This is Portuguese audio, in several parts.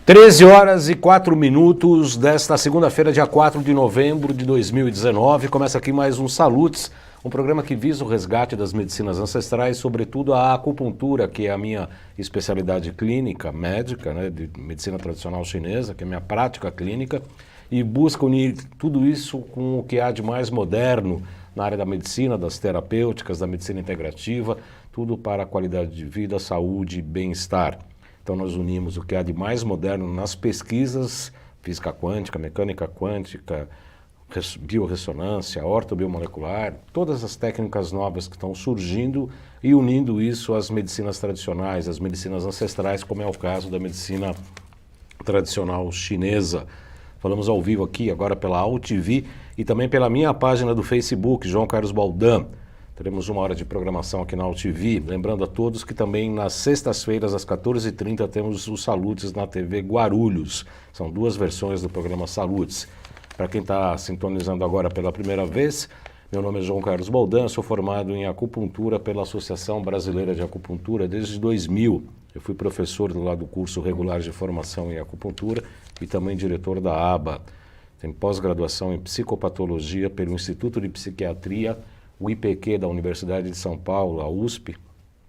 13 horas e 4 minutos desta segunda-feira, dia 4 de novembro de 2019. Começa aqui mais um Salutes, um programa que visa o resgate das medicinas ancestrais, sobretudo a acupuntura, que é a minha especialidade clínica, médica, né, de medicina tradicional chinesa, que é a minha prática clínica, e busca unir tudo isso com o que há de mais moderno na área da medicina, das terapêuticas, da medicina integrativa, tudo para a qualidade de vida, saúde e bem-estar. Então nós unimos o que há de mais moderno nas pesquisas, física quântica, mecânica quântica, biorressonância, ortobiomolecular, todas as técnicas novas que estão surgindo e unindo isso às medicinas tradicionais, às medicinas ancestrais, como é o caso da medicina tradicional chinesa. Falamos ao vivo aqui agora pela AltV e também pela minha página do Facebook, João Carlos Baldan. Teremos uma hora de programação aqui na AltV, lembrando a todos que também nas sextas-feiras às 14h30 temos os Salutes na TV Guarulhos. São duas versões do programa Salutes. Para quem está sintonizando agora pela primeira vez, meu nome é João Carlos Baldan, sou formado em acupuntura pela Associação Brasileira de Acupuntura desde 2000. Eu fui professor lá do curso regular de formação em acupuntura e também diretor da ABA. Tenho pós-graduação em psicopatologia pelo Instituto de Psiquiatria, o IPQ da Universidade de São Paulo, a USP,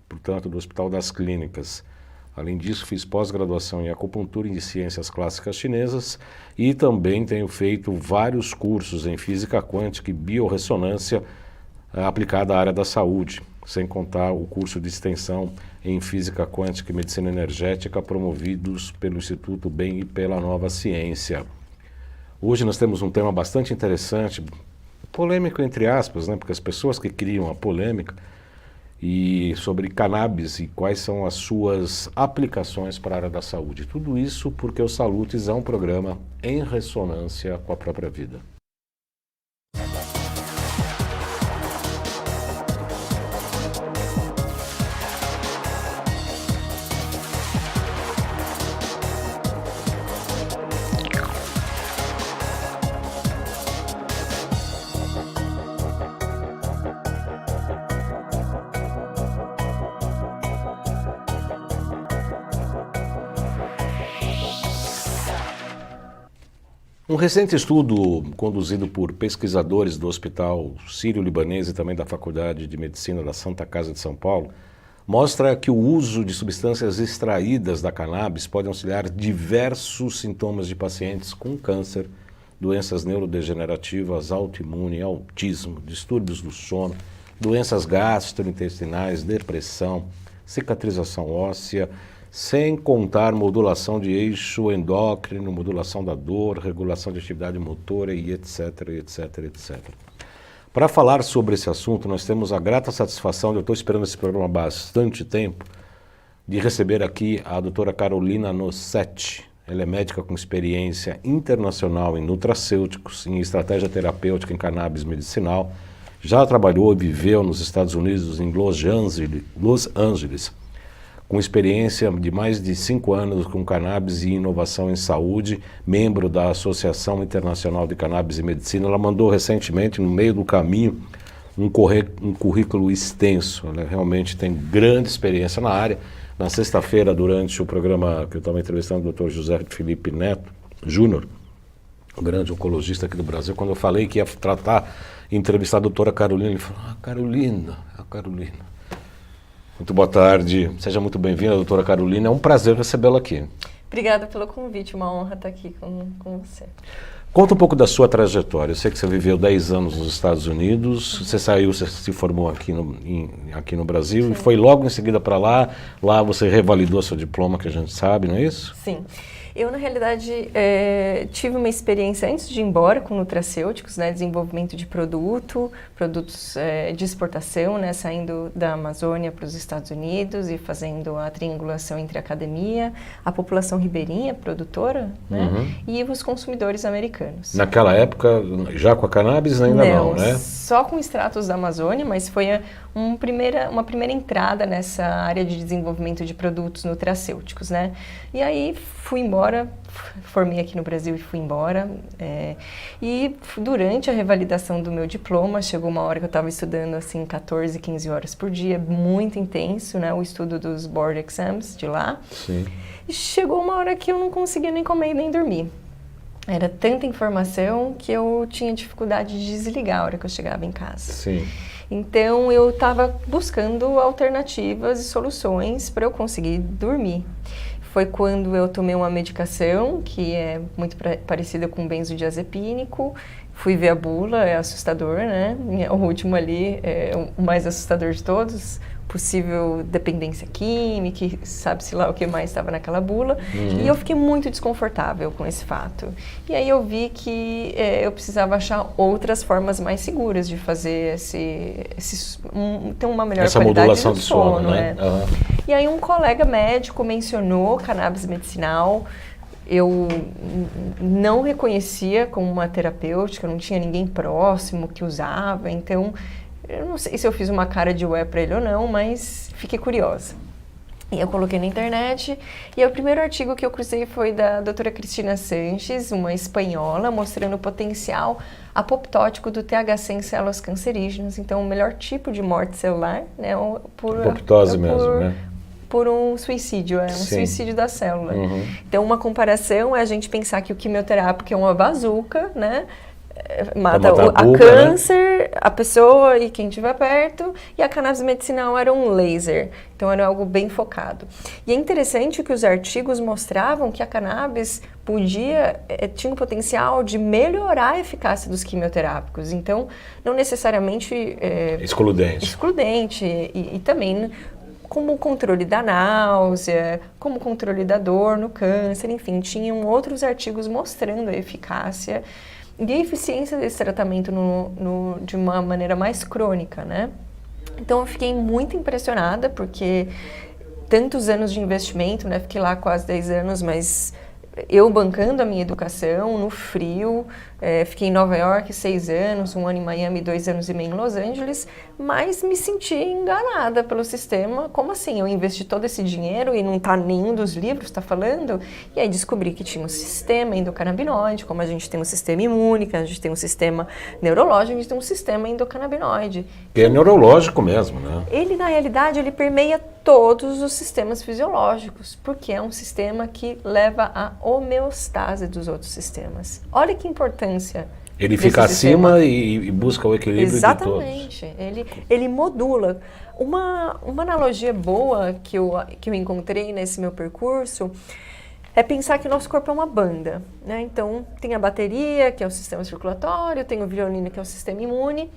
portanto do Hospital das Clínicas. Além disso, fiz pós-graduação em acupuntura e em ciências clássicas chinesas e também tenho feito vários cursos em física quântica e biorressonância aplicada à área da saúde, sem contar o curso de extensão em física quântica e medicina energética promovidos pelo Instituto Bem e pela Nova Ciência. Hoje nós temos um tema bastante interessante, polêmico entre aspas, né? Porque as pessoas que criam a polêmica e sobre cannabis e quais são as suas aplicações para a área da saúde. Tudo isso porque o Salutes é um programa em ressonância com a própria vida. Um recente estudo conduzido por pesquisadores do Hospital Sírio-Libanês e também da Faculdade de Medicina da Santa Casa de São Paulo mostra que o uso de substâncias extraídas da cannabis pode auxiliar diversos sintomas de pacientes com câncer, doenças neurodegenerativas, autoimune, autismo, distúrbios do sono, doenças gastrointestinais, depressão, cicatrização óssea, sem contar modulação de eixo endócrino, modulação da dor, regulação de atividade motora e etc, etc, etc. Para falar sobre esse assunto, nós temos a grata satisfação, eu estou esperando esse programa há bastante tempo, de receber aqui a doutora Carolina Nossetti. Ela é médica com experiência internacional em nutracêuticos, em estratégia terapêutica em cannabis medicinal, já trabalhou e viveu nos Estados Unidos, em Los Angeles, com experiência de mais de 5 anos com cannabis e inovação em saúde, membro da Associação Internacional de Cannabis e Medicina. Ela mandou recentemente, no meio do caminho, um currículo extenso. Ela realmente tem grande experiência na área. Na sexta-feira, durante o programa que eu estava entrevistando o Dr. José Felipe Neto Júnior, um grande oncologista aqui do Brasil, quando eu falei que ia entrevistar a doutora Carolina, ele falou, Carolina. Muito boa tarde, seja muito bem-vinda, doutora Carolina, é um prazer recebê-la aqui. Obrigada pelo convite, uma honra estar aqui com você. Conta um pouco da sua trajetória, eu sei que você viveu 10 anos nos Estados Unidos, você se formou aqui no Brasil. Sim. E foi logo em seguida para lá você revalidou seu diploma, que a gente sabe, não é isso? Sim. Eu, na realidade, tive uma experiência antes de ir embora com nutracêuticos, né, desenvolvimento de produtos de exportação, né, saindo da Amazônia para os Estados Unidos e fazendo a triangulação entre a academia, a população ribeirinha, produtora, né, e os consumidores americanos. Naquela época, já com a cannabis ainda não, né? Só com extratos da Amazônia, mas foi uma primeira entrada nessa área de desenvolvimento de produtos nutracêuticos, né? E aí fui embora embora, formei aqui no Brasil e fui embora. E durante a revalidação do meu diploma, chegou uma hora que eu estava estudando assim 14, 15 horas por dia, muito intenso, né, o estudo dos board exams de lá. Sim. E chegou uma hora que eu não conseguia nem comer nem dormir. Era tanta informação que eu tinha dificuldade de desligar a hora que eu chegava em casa. Sim. Então, eu estava buscando alternativas e soluções para eu conseguir dormir. Foi quando eu tomei uma medicação que é muito parecida com benzodiazepínico. Fui ver a bula, é assustador, né? O último ali é o mais assustador de todos. Possível dependência química, sabe-se lá o que mais estava naquela bula. E eu fiquei muito desconfortável com esse fato. E aí eu vi que eu precisava achar outras formas mais seguras de fazer ter uma melhor essa qualidade modulação do de sono, né? E aí um colega médico mencionou cannabis medicinal. Eu não reconhecia como uma terapêutica, não tinha ninguém próximo que usava, então eu não sei se eu fiz uma cara de ué para ele ou não, mas fiquei curiosa. E eu coloquei na internet, e o primeiro artigo que eu cruzei foi da doutora Cristina Sanches, uma espanhola, mostrando o potencial apoptótico do THC em células cancerígenas. Então, o melhor tipo de morte celular, né? Apoptose mesmo, né? Por um suicídio, suicídio da célula. Então, uma comparação é a gente pensar que o quimioterápico é uma bazuca, né? Mata a câncer, né? A pessoa e quem estiver perto, e a cannabis medicinal era um laser, então era algo bem focado. E é interessante que os artigos mostravam que a cannabis tinha o potencial de melhorar a eficácia dos quimioterápicos, então não necessariamente excludente e também como controle da náusea, como controle da dor no câncer, enfim, tinham outros artigos mostrando a eficácia e a eficiência desse tratamento de uma maneira mais crônica, né? Então eu fiquei muito impressionada, porque tantos anos de investimento, né? Fiquei lá quase 10 anos, mas eu bancando a minha educação no frio, fiquei em Nova York 6 anos, 1 ano em Miami, 2 anos e meio em Los Angeles, mas me senti enganada pelo sistema. Como assim? Eu investi todo esse dinheiro e não está nenhum dos livros está falando? E aí descobri que tinha um sistema endocannabinoide, como a gente tem um sistema imune, a gente tem um sistema neurológico, a gente tem um sistema endocannabinoide. Que é neurológico mesmo, né? Ele, na realidade, ele permeia todos os sistemas fisiológicos, porque é um sistema que leva à homeostase dos outros sistemas. Olha que importância. Ele fica acima e busca o equilíbrio de todos. Exatamente. Ele modula. Uma analogia boa que eu encontrei nesse meu percurso é pensar que o nosso corpo é uma banda, né? Então, tem a bateria, que é o sistema circulatório, tem o violino, que é o sistema imune,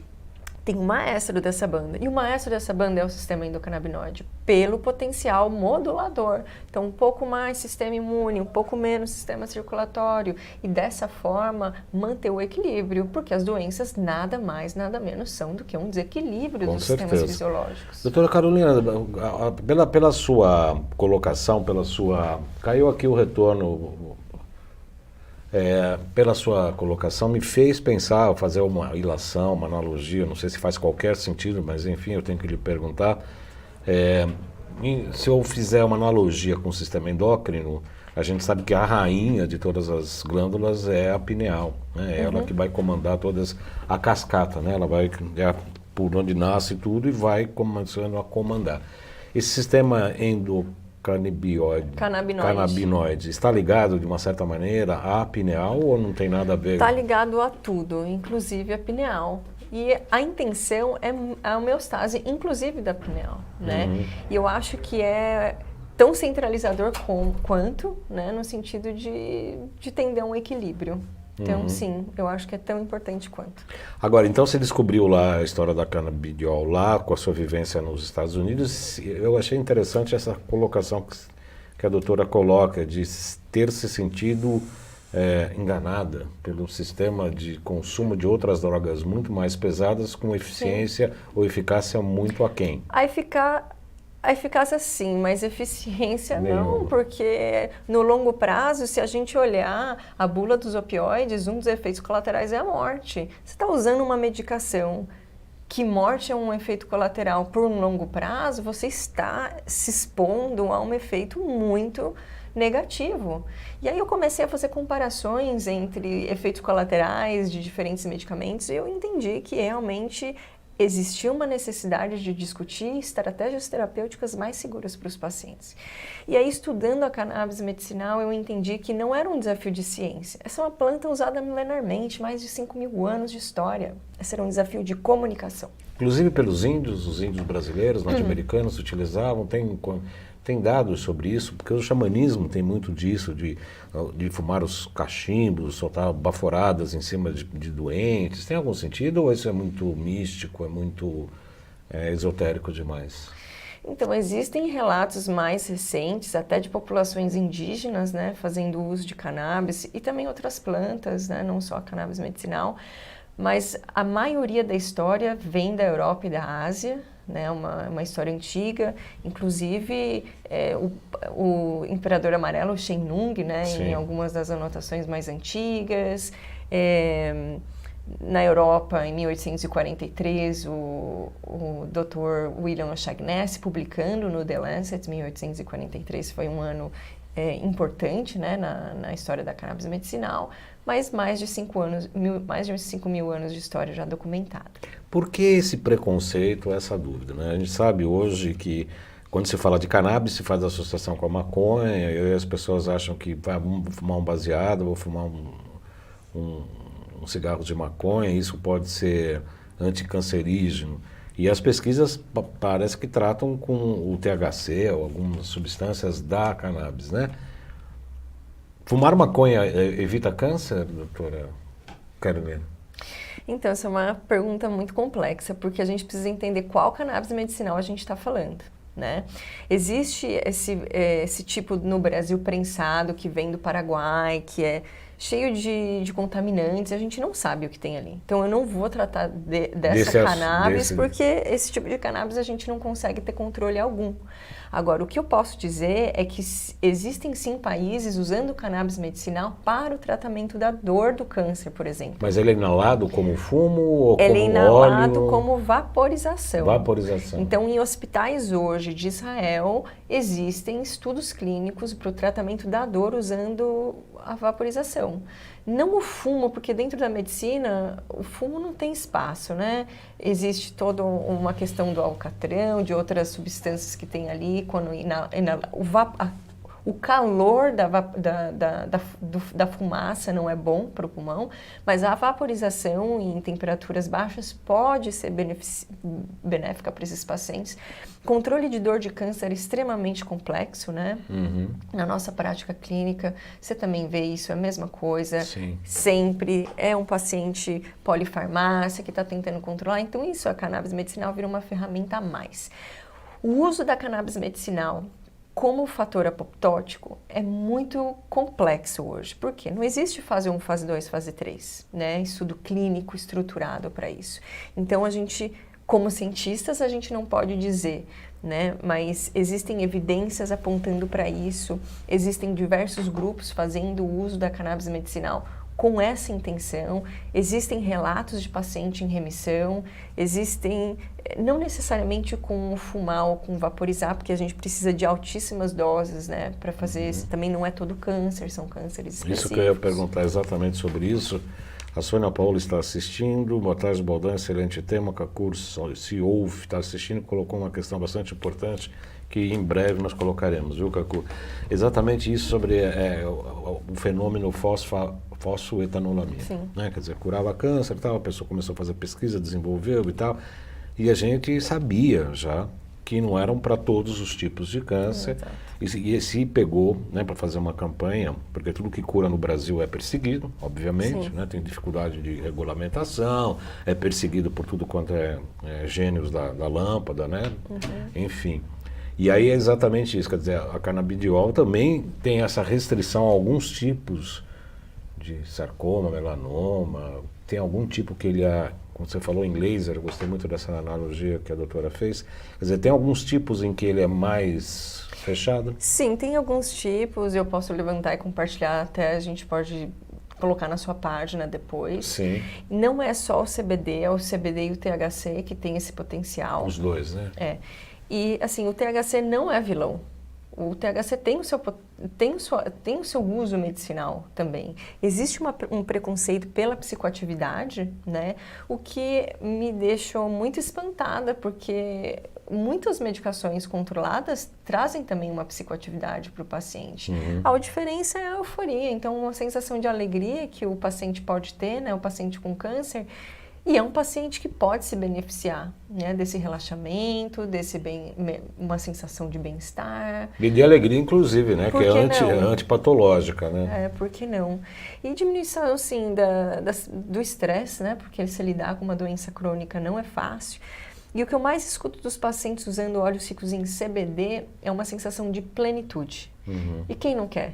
tem o maestro dessa banda. E o maestro dessa banda é o sistema endocannabinoide, pelo potencial modulador. Então, um pouco mais sistema imune, um pouco menos sistema circulatório. E dessa forma, manter o equilíbrio, porque as doenças nada mais, nada menos são do que um desequilíbrio dos sistemas fisiológicos. Doutora Carolina, pela sua colocação, caiu aqui o retorno... pela sua colocação, me fez pensar, fazer uma ilação, uma analogia, não sei se faz qualquer sentido, mas enfim, eu tenho que lhe perguntar. Se eu fizer uma analogia com o sistema endócrino, a gente sabe que a rainha de todas as glândulas é a pineal, né? É ela que vai comandar a cascata, né? Ela vai por onde nasce tudo e vai começando a comandar. Esse sistema Cannabinoide. Está ligado, de uma certa maneira, à pineal ou não tem nada a ver? Está ligado a tudo, inclusive a pineal. E a intenção é a homeostase, inclusive da pineal, né? E eu acho que é tão centralizador quanto, né? No sentido de tender a um equilíbrio. Então, sim, eu acho que é tão importante quanto. Agora, então você descobriu lá a história da canabidiol lá, com a sua vivência nos Estados Unidos. Eu achei interessante essa colocação que a doutora coloca, de ter se sentido enganada pelo sistema de consumo de outras drogas muito mais pesadas, com eficiência ou eficácia muito aquém. A eficácia sim, mas eficiência não, porque no longo prazo, se a gente olhar a bula dos opioides, um dos efeitos colaterais é a morte. Você está usando uma medicação que morte é um efeito colateral por um longo prazo, você está se expondo a um efeito muito negativo. E aí eu comecei a fazer comparações entre efeitos colaterais de diferentes medicamentos e eu entendi que realmente existia uma necessidade de discutir estratégias terapêuticas mais seguras para os pacientes. E aí, estudando a cannabis medicinal, eu entendi que não era um desafio de ciência. Essa é uma planta usada milenarmente, mais de 5.000 anos de história. Esse era um desafio de comunicação. Inclusive pelos índios, os índios brasileiros, norte-americanos utilizavam, tem dados sobre isso, porque o xamanismo tem muito disso, de fumar os cachimbos, soltar baforadas em cima de doentes. Tem algum sentido ou isso é muito místico, é muito esotérico demais? Então, existem relatos mais recentes, até de populações indígenas, né, fazendo uso de cannabis e também outras plantas, né, não só a cannabis medicinal, mas a maioria da história vem da Europa e da Ásia, né, uma história antiga, inclusive o Imperador Amarelo, Shen Nung, né, em algumas das anotações mais antigas. Na Europa, em 1843, o Dr. William Shaughnessy, publicando no The Lancet, 1843 foi um ano importante, né, na história da cannabis medicinal, mas mais de 5.000 anos de história já documentada. Por que esse preconceito, essa dúvida, né? A gente sabe hoje que quando se fala de cannabis, se faz associação com a maconha, e as pessoas acham que vou fumar um baseado, vou fumar um cigarro de maconha, isso pode ser anticancerígeno. E as pesquisas parece que tratam com o THC ou algumas substâncias da cannabis, né? Fumar maconha evita câncer, doutora Carolina? Então, essa é uma pergunta muito complexa, porque a gente precisa entender qual cannabis medicinal a gente está falando, né? Existe esse tipo no Brasil prensado que vem do Paraguai, que é cheio de contaminantes, a gente não sabe o que tem ali. Então, eu não vou tratar dessa cannabis, porque esse tipo de cannabis a gente não consegue ter controle algum. Agora, o que eu posso dizer é que existem sim países usando cannabis medicinal para o tratamento da dor do câncer, por exemplo. Mas ele é inalado como fumo ou como óleo? Ele é inalado como vaporização. Vaporização. Então, em hospitais hoje de Israel, existem estudos clínicos para o tratamento da dor usando a vaporização. Não o fumo, porque dentro da medicina o fumo não tem espaço, né? Existe toda uma questão do alcatrão, de outras substâncias que tem ali, quando o calor da fumaça não é bom para o pulmão, mas a vaporização em temperaturas baixas pode ser benéfica para esses pacientes. Controle de dor de câncer é extremamente complexo, né? Uhum. Na nossa prática clínica, você também vê isso, é a mesma coisa. Sim. Sempre é um paciente polifarmácia que está tentando controlar. Então, isso, a cannabis medicinal vira uma ferramenta a mais. O uso da cannabis medicinal como fator apoptótico é muito complexo hoje. Por quê? Não existe fase 1, fase 2, fase 3, né? Estudo clínico estruturado para isso. Então, a gente, como cientistas, a gente não pode dizer, né? Mas existem evidências apontando para isso, existem diversos grupos fazendo uso da cannabis medicinal com essa intenção, existem relatos de paciente em remissão, existem, não necessariamente com fumar ou com vaporizar, porque a gente precisa de altíssimas doses, né, para fazer isso. Também não é todo câncer, são cânceres específicos. Isso que eu ia perguntar exatamente sobre isso. A Sônia Paula está assistindo, boa tarde, Baldan, excelente tema, Cacur se ouve, está assistindo, colocou uma questão bastante importante que em breve nós colocaremos, viu, Cacu? Exatamente isso sobre o fenômeno fosfoetanolamina, né? Quer dizer, curava câncer e tal, a pessoa começou a fazer pesquisa, desenvolveu e tal, e a gente sabia já que não eram para todos os tipos de câncer, e se pegou, né, para fazer uma campanha, porque tudo que cura no Brasil é perseguido, obviamente, né, tem dificuldade de regulamentação, é perseguido por tudo quanto é gênios da lâmpada, né, enfim. E aí é exatamente isso, quer dizer, a canabidiol também tem essa restrição a alguns tipos de sarcoma, melanoma, tem algum tipo que ele como você falou em laser, eu gostei muito dessa analogia que a doutora fez, quer dizer, tem alguns tipos em que ele é mais fechado? Sim, tem alguns tipos, eu posso levantar e compartilhar, até a gente pode colocar na sua página depois. Sim. Não é só o CBD, é o CBD e o THC que tem esse potencial. Os dois, né? É. E, assim, o THC não é vilão, O THC tem o seu uso medicinal também. Existe um preconceito pela psicoatividade, né? O que me deixou muito espantada, porque muitas medicações controladas trazem também uma psicoatividade para o paciente. A diferença é a euforia, então uma sensação de alegria que o paciente pode ter, né? O paciente com câncer. E é um paciente que pode se beneficiar, né, desse relaxamento, uma sensação de bem-estar. E de alegria, inclusive, né? Que é não? antipatológica, né? Por que não? E diminuição, assim, do estresse, né? Porque se lidar com uma doença crônica não é fácil. E o que eu mais escuto dos pacientes usando óleos ricos em CBD é uma sensação de plenitude. E quem não quer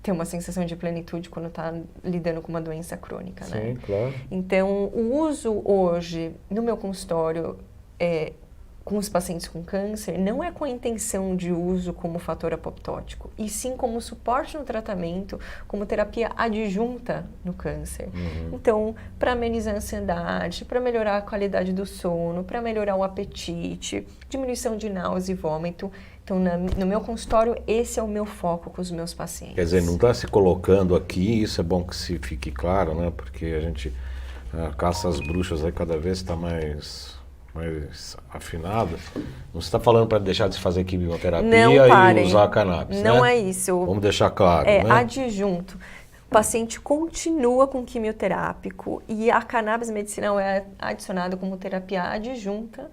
ter uma sensação de plenitude quando está lidando com uma doença crônica, né? Sim, claro. Então, o uso hoje no meu consultório com os pacientes com câncer não é com a intenção de uso como fator apoptótico, e sim como suporte no tratamento, como terapia adjunta no câncer. Então, para amenizar a ansiedade, para melhorar a qualidade do sono, para melhorar o apetite, diminuição de náusea e vômito. Então, no meu consultório, esse é o meu foco com os meus pacientes. Quer dizer, não está se colocando aqui, isso é bom que se fique claro, né? Porque a gente caça as bruxas aí cada vez está mais afinada. Não se está falando para deixar de fazer quimioterapia e usar cannabis, não né? É isso. Vamos deixar claro, né? Adjunto. O paciente continua com quimioterápico e a cannabis medicinal é adicionada como terapia adjunta.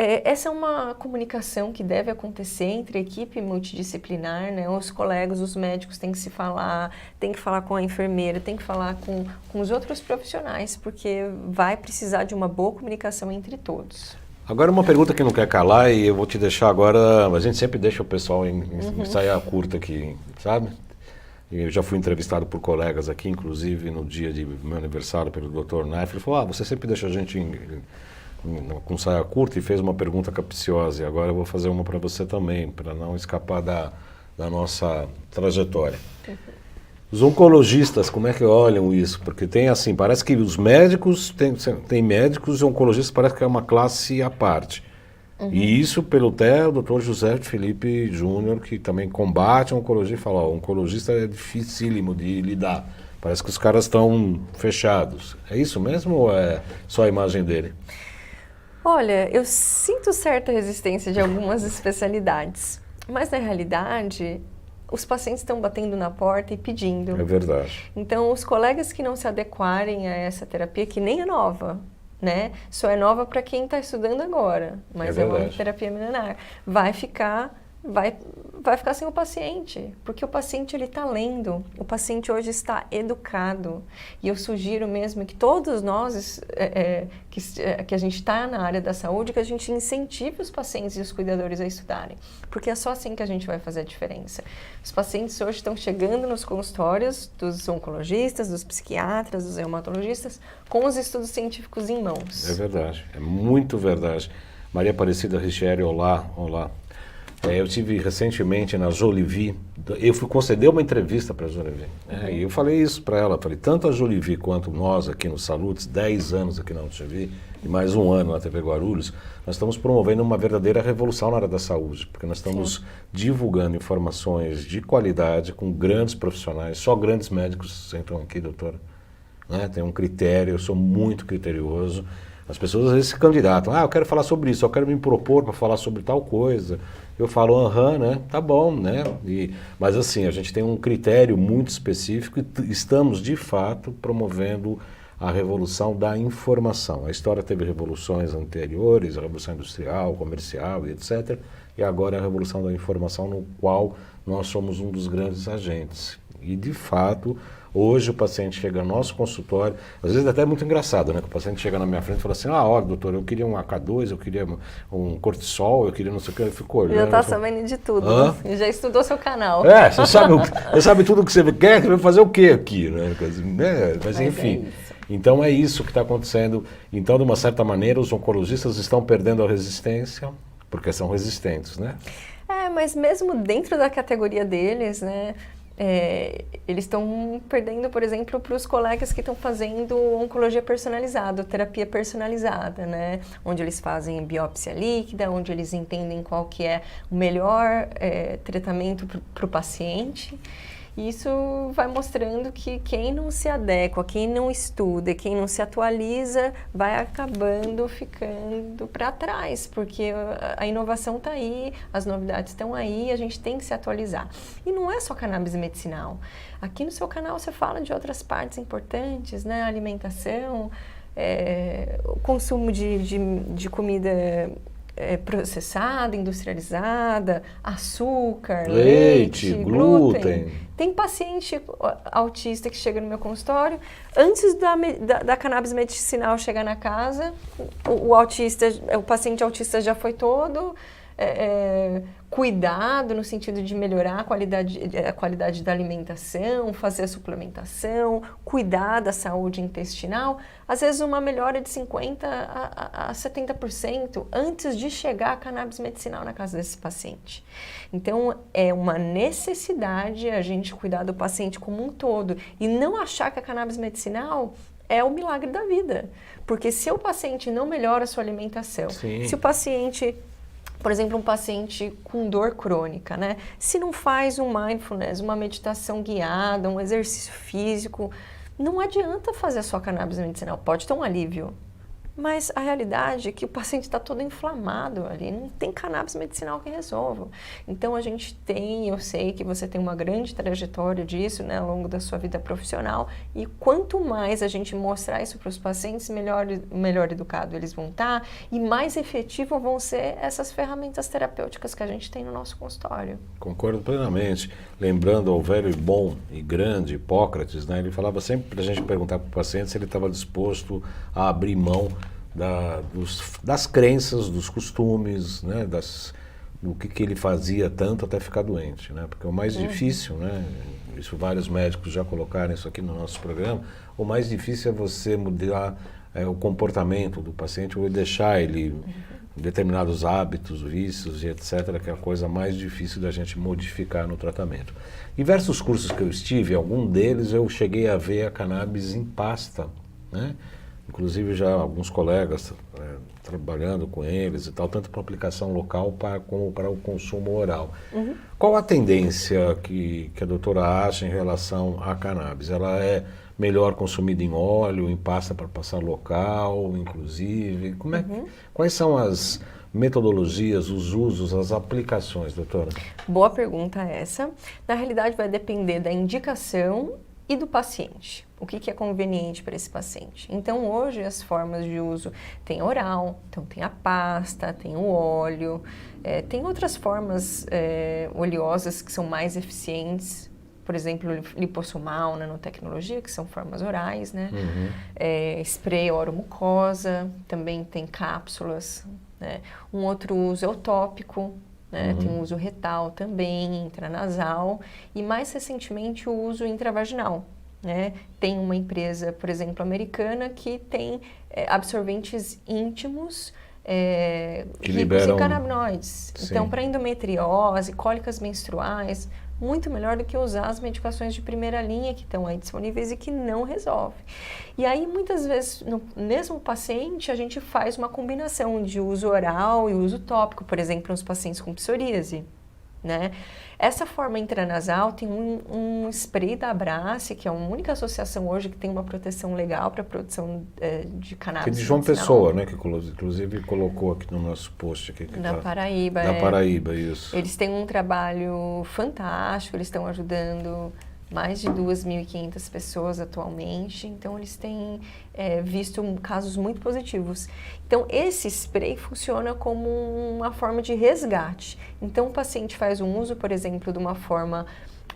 Essa é uma comunicação que deve acontecer entre a equipe multidisciplinar, né? Os colegas, os médicos têm que se falar, tem que falar com a enfermeira, tem que falar com os outros profissionais, porque vai precisar de uma boa comunicação entre todos. Agora uma pergunta que não quer calar e eu vou te deixar agora, a gente sempre deixa o pessoal em saia curta aqui, sabe? Eu já fui entrevistado por colegas aqui, inclusive no dia de meu aniversário pelo Dr. Neff, ele falou, você sempre deixa a gente com saia curta, e fez uma pergunta capciosa, e agora eu vou fazer uma para você também, para não escapar da nossa trajetória. Os oncologistas, como é que olham isso? Porque tem assim, parece que os médicos, tem médicos e oncologistas, parece que é uma classe à parte. E isso pelo o Dr. José Felipe Júnior, que também combate a oncologia e fala, o oncologista é dificílimo de lidar. Parece que os caras estão fechados. É isso mesmo ou é só a imagem dele? Olha, eu sinto certa resistência de algumas especialidades, mas na realidade os pacientes estão batendo na porta e pedindo. É verdade. Então, os colegas que não se adequarem a essa terapia, que nem é nova, né? Só é nova para quem está estudando agora, mas é uma terapia milenar. Vai ficar sem o paciente, porque o paciente ele está lendo, o paciente hoje está educado, e eu sugiro mesmo que todos nós que a gente está na área da saúde, que a gente incentive os pacientes e os cuidadores a estudarem, porque é só assim que a gente vai fazer a diferença. Os pacientes hoje estão chegando nos consultórios dos oncologistas, dos psiquiatras, dos reumatologistas, com os estudos científicos em mãos. É verdade, é muito verdade. Maria Aparecida Richieri, olá. Eu tive recentemente na Jolivie, eu fui conceder uma entrevista para a Jolivie, e eu falei isso para ela, falei, tanto a Jolivie quanto nós aqui no Salutes, 10 anos aqui na UTV e mais um ano na TV Guarulhos, nós estamos promovendo uma verdadeira revolução na área da saúde, porque nós estamos divulgando informações de qualidade com grandes profissionais, só grandes médicos entram aqui, doutora, né? Tem um critério, eu sou muito criterioso. As pessoas às vezes se candidatam, eu quero falar sobre isso, eu quero me propor para falar sobre tal coisa. Eu falo, né, tá bom, né? Mas assim, a gente tem um critério muito específico e estamos, de fato, promovendo a revolução da informação. A história teve revoluções anteriores, a revolução industrial, comercial e etc. E agora é a revolução da informação, no qual nós somos um dos grandes agentes. E, de fato, hoje o paciente chega no nosso consultório, às vezes até é muito engraçado, né? Que o paciente chega na minha frente e fala assim, olha, doutor, eu queria um AK2, eu queria um cortisol, eu queria não sei o que, eu fico olhando. Já está sabendo de tudo, já estudou seu canal. Você sabe tudo o que você quer, você vai fazer o que aqui, né? Mas enfim, então é isso que está acontecendo. Então, de uma certa maneira, os oncologistas estão perdendo a resistência, porque são resistentes, né? Mas mesmo dentro da categoria deles, né? eles estão perdendo, por exemplo, para os colegas que estão fazendo oncologia personalizada, terapia personalizada, né? Onde eles fazem biópsia líquida, onde eles entendem qual que é o melhor tratamento para o paciente. Isso vai mostrando que quem não se adequa, quem não estuda, quem não se atualiza, vai acabando ficando para trás, porque a inovação está aí, as novidades estão aí, a gente tem que se atualizar. E não é só cannabis medicinal. Aqui no seu canal você fala de outras partes importantes, né? Alimentação, o consumo de comida processada, industrializada, açúcar, leite, glúten. Tem paciente autista que chega no meu consultório, antes da cannabis medicinal chegar na casa, o paciente autista já foi todo cuidado no sentido de melhorar a qualidade da alimentação, fazer a suplementação, cuidar da saúde intestinal, às vezes uma melhora de 50% a 70% antes de chegar a cannabis medicinal na casa desse paciente. Então, é uma necessidade a gente cuidar do paciente como um todo e não achar que a cannabis medicinal é o milagre da vida. Porque se o paciente não melhora a sua alimentação, se o paciente... Por exemplo, um paciente com dor crônica, né? Se não faz um mindfulness, uma meditação guiada, um exercício físico, não adianta fazer a sua cannabis medicinal. Pode ter um alívio, mas a realidade é que o paciente está todo inflamado ali, não tem cannabis medicinal que resolva. Então a gente tem, eu sei que você tem uma grande trajetória disso, né, ao longo da sua vida profissional, e quanto mais a gente mostrar isso para os pacientes, melhor educado eles vão estar e mais efetivo vão ser essas ferramentas terapêuticas que a gente tem no nosso consultório. Concordo plenamente. Lembrando ao velho e bom e grande Hipócrates, né, ele falava sempre para a gente perguntar para o paciente se ele estava disposto a abrir mão das crenças, dos costumes, né, do que ele fazia tanto até ficar doente, né? Porque o mais difícil, né, isso vários médicos já colocaram isso aqui no nosso programa, o mais difícil é você mudar o comportamento do paciente ou deixar ele determinados hábitos, vícios e etc., que é a coisa mais difícil da gente modificar no tratamento. Diversos cursos que eu estive, algum deles eu cheguei a ver a cannabis em pasta, né? Inclusive já alguns colegas trabalhando com eles e tal, tanto para aplicação local como para o consumo oral. Qual a tendência que a doutora acha em relação à cannabis? Ela é melhor consumida em óleo, em pasta para passar local, inclusive? Quais são as metodologias, os usos, as aplicações, doutora? Boa pergunta essa. Na realidade vai depender da indicação e do paciente. O que é conveniente para esse paciente? Então, hoje, as formas de uso tem oral, então tem a pasta, tem o óleo, tem outras formas oleosas que são mais eficientes, por exemplo, lipossomal, nanotecnologia, que são formas orais, né? Spray oromucosa, também tem cápsulas, né? Um outro uso é o tópico, né? Tem um uso retal também, intranasal e mais recentemente o uso intravaginal, né? Tem uma empresa, por exemplo, americana que tem absorventes íntimos que liberam em canabinoides. Sim. Então, para endometriose, cólicas menstruais, muito melhor do que usar as medicações de primeira linha que estão aí disponíveis e que não resolve. E aí, muitas vezes, no mesmo paciente, a gente faz uma combinação de uso oral e uso tópico, por exemplo, nos pacientes com psoríase, né? Essa forma intranasal tem um spray da Abrace, que é a única associação hoje que tem uma proteção legal para a produção de cannabis. Que é de João Pessoa, né? Que inclusive colocou aqui no nosso post. Aqui, na Paraíba. Da Paraíba, isso. Eles têm um trabalho fantástico, eles estão ajudando mais de 2.500 pessoas atualmente, então eles têm visto casos muito positivos. Então, esse spray funciona como uma forma de resgate. Então, o paciente faz um uso, por exemplo, de uma forma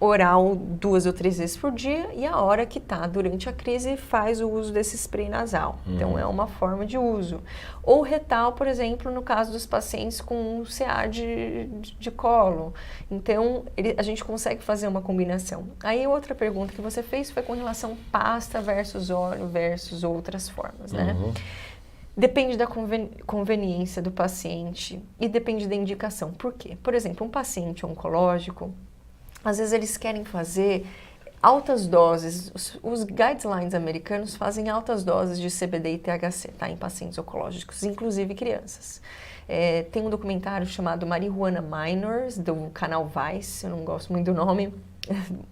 oral 2 ou 3 vezes por dia e a hora que está durante a crise faz o uso desse spray nasal. Então, é uma forma de uso. Ou retal, por exemplo, no caso dos pacientes com CA de colo. Então, a gente consegue fazer uma combinação. Aí, outra pergunta que você fez foi com relação pasta versus óleo versus outras formas, né? Depende da conveniência do paciente e depende da indicação. Por quê? Por exemplo, um paciente oncológico, às vezes eles querem fazer altas doses. Os guidelines americanos fazem altas doses de CBD e THC, tá, em pacientes oncológicos, inclusive crianças. Tem um documentário chamado Marijuana Minors, do canal Vice, eu não gosto muito do nome.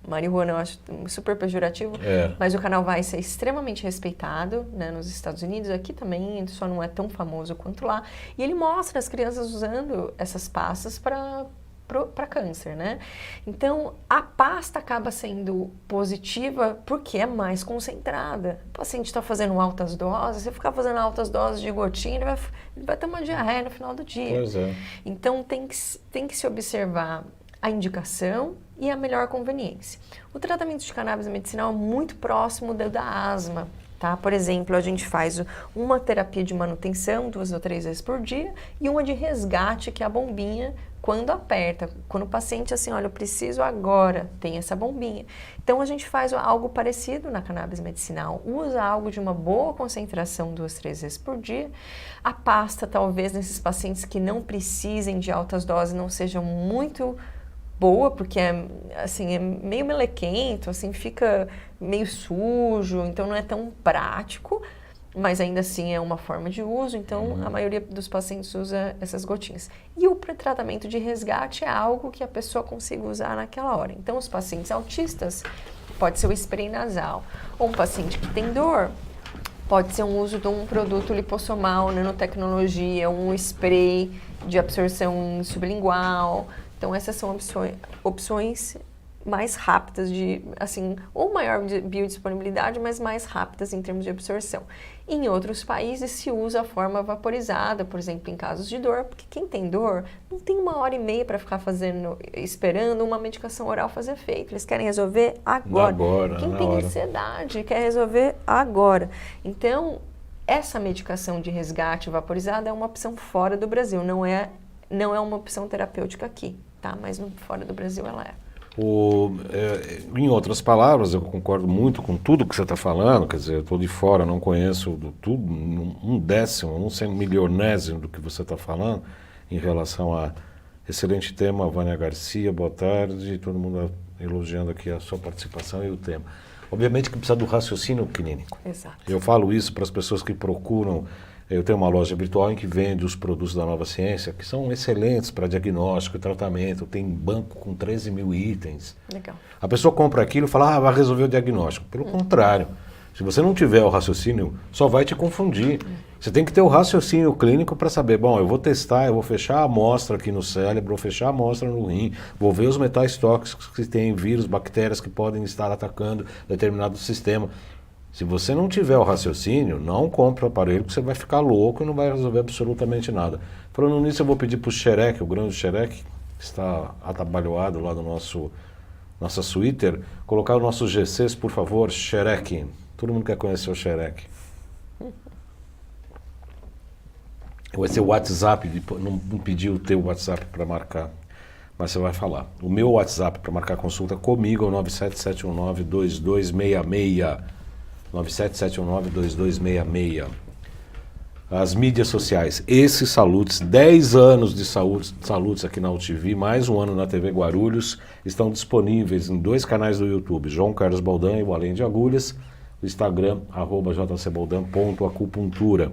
Marihuana eu acho super pejorativo, mas o canal Vice é extremamente respeitado, né, nos Estados Unidos, aqui também, só não é tão famoso quanto lá. E ele mostra as crianças usando essas pastas para câncer, né? Então, a pasta acaba sendo positiva porque é mais concentrada. O paciente está fazendo altas doses, se ficar fazendo altas doses de gotinha, ele vai ter uma diarreia no final do dia. Pois é. Então, tem que se observar a indicação e a melhor conveniência. O tratamento de cannabis medicinal é muito próximo da asma. Tá? Por exemplo, a gente faz uma terapia de manutenção 2 ou 3 vezes por dia e uma de resgate, que é a bombinha, quando aperta. Quando o paciente, assim, olha, eu preciso agora, tem essa bombinha. Então, a gente faz algo parecido na cannabis medicinal. Usa algo de uma boa concentração 2, 3 vezes por dia. A pasta, talvez, nesses pacientes que não precisem de altas doses, não seja muito boa, porque assim, é meio melequento, assim, fica meio sujo, então não é tão prático, mas ainda assim é uma forma de uso, então a maioria dos pacientes usa essas gotinhas. E o tratamento de resgate é algo que a pessoa consiga usar naquela hora. Então, os pacientes autistas, pode ser o spray nasal, ou um paciente que tem dor, pode ser um uso de um produto lipossomal, nanotecnologia, um spray de absorção sublingual. Então, essas são opções mais rápidas de, assim, ou maior biodisponibilidade, mas mais rápidas em termos de absorção. Em outros países se usa a forma vaporizada, por exemplo, em casos de dor, porque quem tem dor não tem 1h30 para ficar esperando uma medicação oral fazer efeito. Eles querem resolver agora. Quem tem ansiedade quer resolver agora. Então, essa medicação de resgate vaporizada é uma opção fora do Brasil, não é uma opção terapêutica aqui, tá? Mas fora do Brasil ela é. Em outras palavras, eu concordo muito com tudo que você está falando, quer dizer, eu estou de fora, não conheço tudo, 1/10, 1/100.000.000º do que você está falando em relação a excelente tema, Vânia Garcia, boa tarde, todo mundo elogiando aqui a sua participação e o tema. Obviamente que precisa do raciocínio clínico. Exato. Eu falo isso para as pessoas que procuram. Eu tenho uma loja virtual em que vende os produtos da Nova Ciência, que são excelentes para diagnóstico e tratamento. Tem banco com 13.000 itens. Legal. A pessoa compra aquilo e fala, vai resolver o diagnóstico. Pelo contrário, se você não tiver o raciocínio, só vai te confundir. Você tem que ter o raciocínio clínico para saber, bom, eu vou testar, eu vou fechar a amostra aqui no cérebro, vou fechar a amostra no rim, vou ver os metais tóxicos que tem, vírus, bactérias que podem estar atacando determinado sistema. Se você não tiver o raciocínio, não compre o aparelho, porque você vai ficar louco e não vai resolver absolutamente nada. Falando nisso, eu vou pedir para o Xerec, o grande Xerec, que está atabalhoado lá do nossa suíter, colocar os nossos GCs, por favor, Xerec. Todo mundo quer conhecer o Xerec. Vai ser o WhatsApp, não pedi o teu WhatsApp para marcar, mas você vai falar. O meu WhatsApp para marcar consulta comigo é o 97719-2266. 97719-2266. As mídias sociais, esses Salutes, 10 anos de Salutes aqui na UTV, mais um ano na TV Guarulhos, estão disponíveis em 2 canais do YouTube, João Carlos Baldan e o Além de Agulhas, o Instagram, @jcbaldan.acupuntura.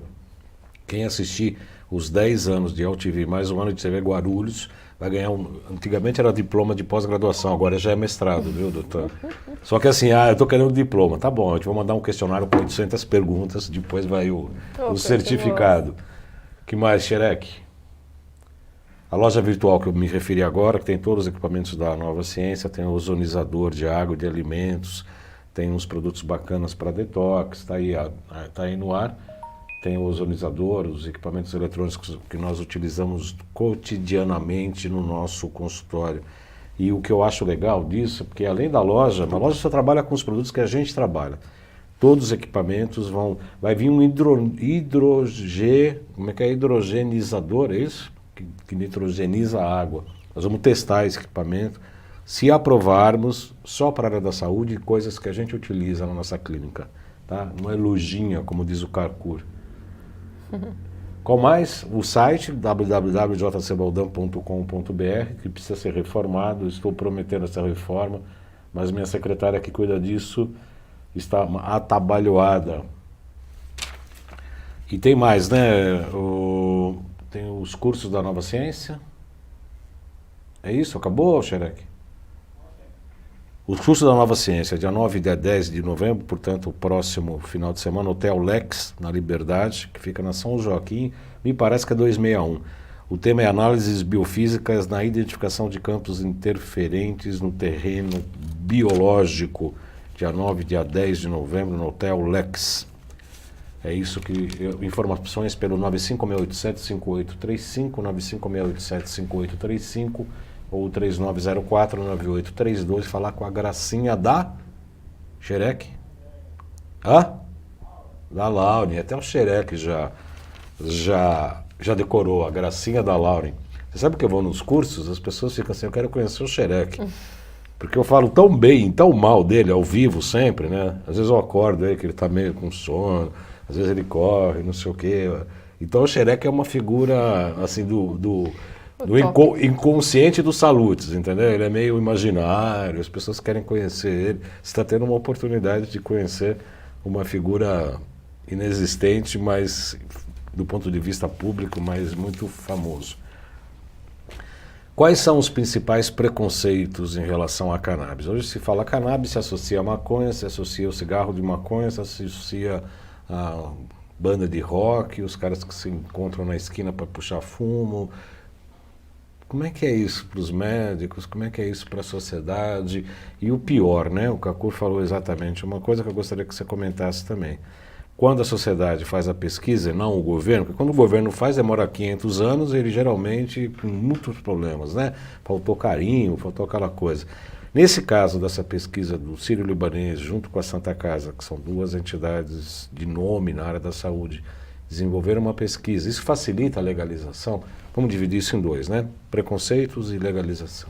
Quem assistir os 10 anos de UTV, mais um ano de TV Guarulhos, vai ganhar antigamente era diploma de pós-graduação, agora já é mestrado, viu, doutor? Só que assim, eu estou querendo diploma. Tá bom, eu te vou mandar um questionário com 800 perguntas, depois vai o certificado. Que mais, Xerec? A loja virtual que eu me referi agora, que tem todos os equipamentos da Nova Ciência, tem o ozonizador de água, de alimentos, tem uns produtos bacanas para detox, tá aí no ar. Tem o ozonizador, os equipamentos eletrônicos que nós utilizamos cotidianamente no nosso consultório. E o que eu acho legal disso, porque além da loja, a loja só trabalha com os produtos que a gente trabalha. Todos os equipamentos vai vir um hidrogenizador, é isso? Que nitrogeniza a água. Nós vamos testar esse equipamento, se aprovarmos, só para a área da saúde, coisas que a gente utiliza na nossa clínica. Tá? Não é lojinha, como diz o Carcur. Qual mais? O site www.jcbaldan.com.br, que precisa ser reformado. Estou prometendo essa reforma, mas minha secretária que cuida disso está atabalhoada. E tem mais, né? Tem os cursos da Nova Ciência. É isso? Acabou, Xerec? Os cursos da Nova Ciência, dia 9 e dia 10 de novembro, portanto, o próximo final de semana, Hotel Lex, na Liberdade, que fica na São Joaquim, me parece que é 261. O tema é análises biofísicas na identificação de campos interferentes no terreno biológico, dia 9 e dia 10 de novembro, no Hotel Lex. É isso que... Informações pelo 95687-5835, 95687-5835, ou 3904-9832, falar com a Gracinha da Xerec? Hã? Da Lauren, até o Xerec já decorou, a Gracinha da Lauren. Você sabe que eu vou nos cursos, as pessoas ficam assim, eu quero conhecer o Xerec. Porque eu falo tão bem, tão mal dele, ao vivo sempre, né? Às vezes eu acordo aí que ele tá meio com sono, às vezes ele corre, não sei o quê. Então o Xerec é uma figura, assim, do inconsciente dos salutes, entendeu? Ele é meio imaginário, as pessoas querem conhecer ele. Você está tendo uma oportunidade de conhecer uma figura inexistente, mas do ponto de vista público, mas muito famoso. Quais são os principais preconceitos em relação à cannabis? Hoje se fala cannabis, se associa a maconha, se associa ao cigarro de maconha, se associa a banda de rock, os caras que se encontram na esquina para puxar fumo. Como é que é isso para os médicos? Como é que é isso para a sociedade? E o pior, né? O Cacur falou exatamente uma coisa que eu gostaria que você comentasse também. Quando a sociedade faz a pesquisa, e não o governo, porque quando o governo faz, demora 500 anos, ele geralmente tem muitos problemas, né? Faltou carinho, faltou aquela coisa. Nesse caso dessa pesquisa do Sírio-Libanês, junto com a Santa Casa, que são duas entidades de nome na área da saúde, desenvolveram uma pesquisa. Isso facilita a legalização? Vamos dividir isso em dois, né? Preconceitos e legalização.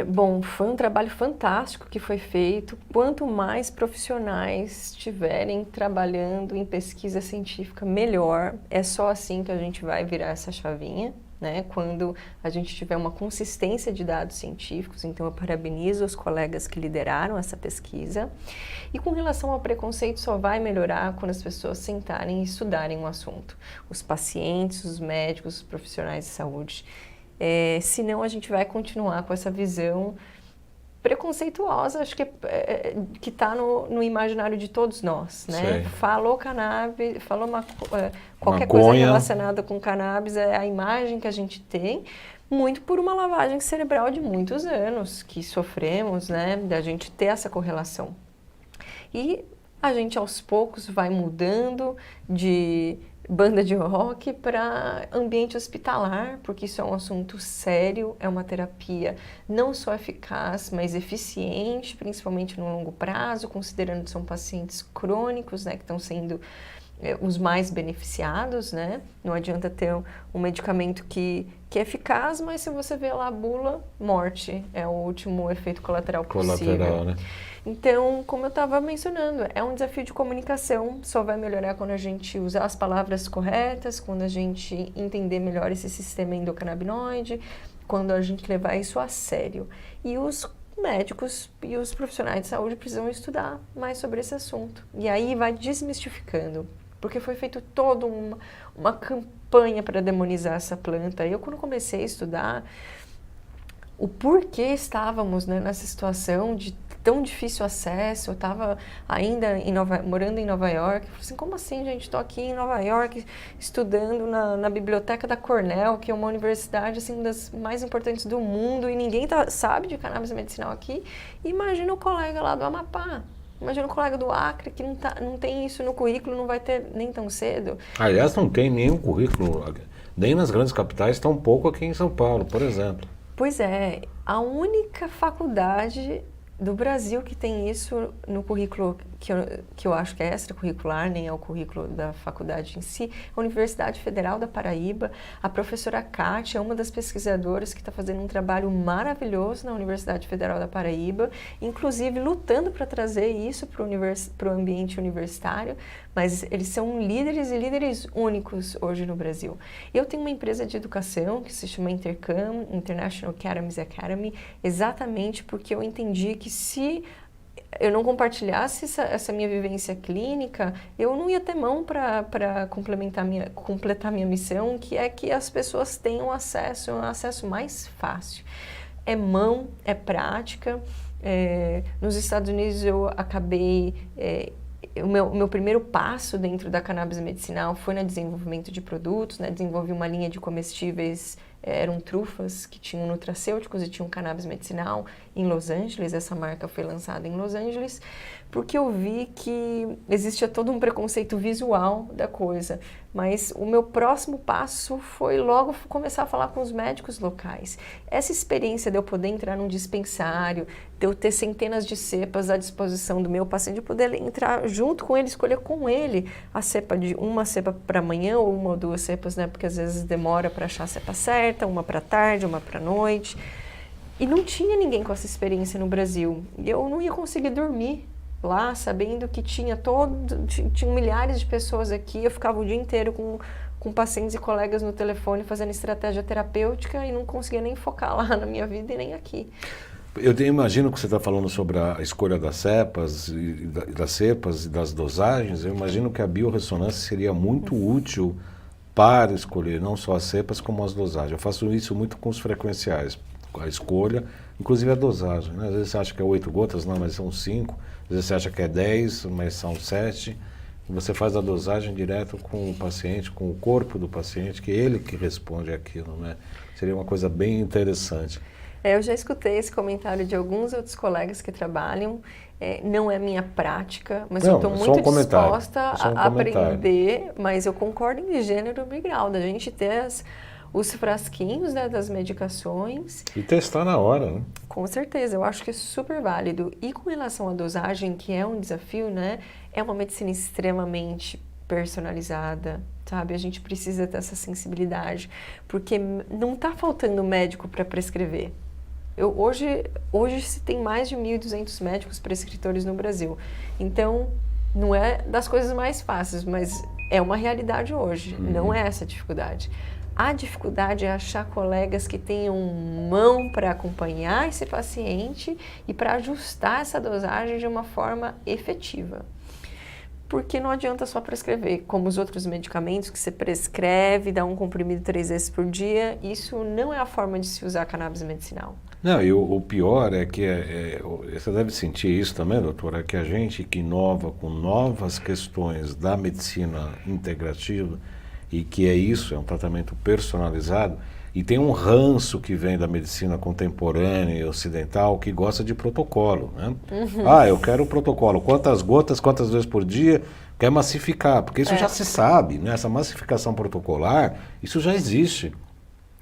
Bom, foi um trabalho fantástico que foi feito. Quanto mais profissionais estiverem trabalhando em pesquisa científica, melhor. É só assim que a gente vai virar essa chavinha, né? Quando a gente tiver uma consistência de dados científicos. Então, eu parabenizo os colegas que lideraram essa pesquisa. E com relação ao preconceito, só vai melhorar quando as pessoas sentarem e estudarem um assunto. Os pacientes, os médicos, os profissionais de saúde. Senão a gente vai continuar com essa visão preconceituosa, acho que está no imaginário de todos nós, né? Falou cannabis, falou qualquer coisa relacionada com cannabis, é a imagem que a gente tem, muito por uma lavagem cerebral de muitos anos que sofremos, né? Da gente ter essa correlação. E a gente aos poucos vai mudando de banda de rock para ambiente hospitalar, porque isso é um assunto sério, é uma terapia não só eficaz, mas eficiente, principalmente no longo prazo, considerando que são pacientes crônicos, né, que estão sendo os mais beneficiados, né? Não adianta ter um medicamento que é eficaz, mas se você vê lá a bula, morte é o último efeito colateral possível. Né? Então, como eu estava mencionando, é um desafio de comunicação, só vai melhorar quando a gente usar as palavras corretas, quando a gente entender melhor esse sistema endocannabinoide, quando a gente levar isso a sério. E os médicos e os profissionais de saúde precisam estudar mais sobre esse assunto. E aí vai desmistificando, porque foi feito toda uma campanha para demonizar essa planta. Eu, quando comecei a estudar o porquê estávamos, né, nessa situação de tão difícil acesso, eu estava ainda morando em Nova York, eu falei assim, como assim, gente, estou aqui em Nova York estudando na biblioteca da Cornell, que é uma universidade assim, das mais importantes do mundo, e ninguém sabe de cannabis medicinal aqui. Imagina o colega lá do Amapá, imagina o colega do Acre, que não tem isso no currículo, não vai ter nem tão cedo. Aliás, não tem nenhum currículo, nem nas grandes capitais, tão pouco aqui em São Paulo, por exemplo. Pois é, a única faculdade do Brasil que tem isso no currículo que eu acho que é extracurricular, nem é o currículo da faculdade em si, a Universidade Federal da Paraíba. A professora Kátia é uma das pesquisadoras que está fazendo um trabalho maravilhoso na Universidade Federal da Paraíba, inclusive lutando para trazer isso para o ambiente universitário, mas eles são líderes e líderes únicos hoje no Brasil. Eu tenho uma empresa de educação que se chama Intercam, International Academies Academy, exatamente porque eu entendi que se eu não compartilhasse essa minha vivência clínica, eu não ia ter mão para completar minha missão, que é que as pessoas tenham acesso, um acesso mais fácil. É mão, é prática. Nos Estados Unidos eu acabei... O meu primeiro passo dentro da cannabis medicinal foi no desenvolvimento de produtos, né? Desenvolvi uma linha de comestíveis, eram trufas que tinham nutracêuticos e tinham cannabis medicinal em Los Angeles. Essa marca foi lançada em Los Angeles porque eu vi que existia todo um preconceito visual da coisa, mas o meu próximo passo foi logo começar a falar com os médicos locais. Essa experiência de eu poder entrar num dispensário, de eu ter centenas de cepas à disposição do meu paciente, de poder entrar junto com ele, escolher com ele a cepa uma cepa para amanhã ou uma ou duas cepas, né? Porque às vezes demora para achar a cepa certa, uma para tarde, uma para noite. E não tinha ninguém com essa experiência no Brasil. E eu não ia conseguir dormir lá, sabendo que tinham milhares de pessoas aqui. Eu ficava o dia inteiro com pacientes e colegas no telefone fazendo estratégia terapêutica e não conseguia nem focar lá na minha vida e nem aqui. Eu imagino que você está falando sobre a escolha das cepas e das dosagens. Eu imagino que a biorressonância seria muito útil para escolher não só as cepas como as dosagens. Eu faço isso muito com os frequenciais, a escolha, inclusive a dosagem, né? Às vezes você acha que é 8 gotas, não, mas são 5. Às vezes você acha que é 10, mas são 7. E você faz a dosagem direto com o paciente, com o corpo do paciente, que é ele que responde aquilo, né? Seria uma coisa bem interessante. Eu já escutei esse comentário de alguns outros colegas que trabalham. Não é minha prática, mas eu estou muito disposta a aprender. Mas eu concordo em gênero e grau, da gente ter os frasquinhos, né, das medicações. E testar na hora, né? Com certeza, eu acho que é super válido. E com relação à dosagem, que é um desafio, né? É uma medicina extremamente personalizada, sabe? A gente precisa ter essa sensibilidade, porque não está faltando médico para prescrever. Hoje se tem mais de 1.200 médicos prescritores no Brasil. Então, não é das coisas mais fáceis, mas é uma realidade hoje. Não é essa a dificuldade. A dificuldade é achar colegas que tenham mão para acompanhar esse paciente e para ajustar essa dosagem de uma forma efetiva. Porque não adianta só prescrever, como os outros medicamentos que você prescreve, dá um comprimido 3 vezes por dia. Isso não é a forma de se usar cannabis medicinal. Não, e o pior é que, você deve sentir isso também, doutora, é que a gente que inova com novas questões da medicina integrativa, e que é isso, é um tratamento personalizado, e tem um ranço que vem da medicina contemporânea e ocidental que gosta de protocolo, né? Eu quero o protocolo, quantas gotas, quantas vezes por dia, quer massificar, porque isso já se sabe, né? Essa massificação protocolar, isso já existe.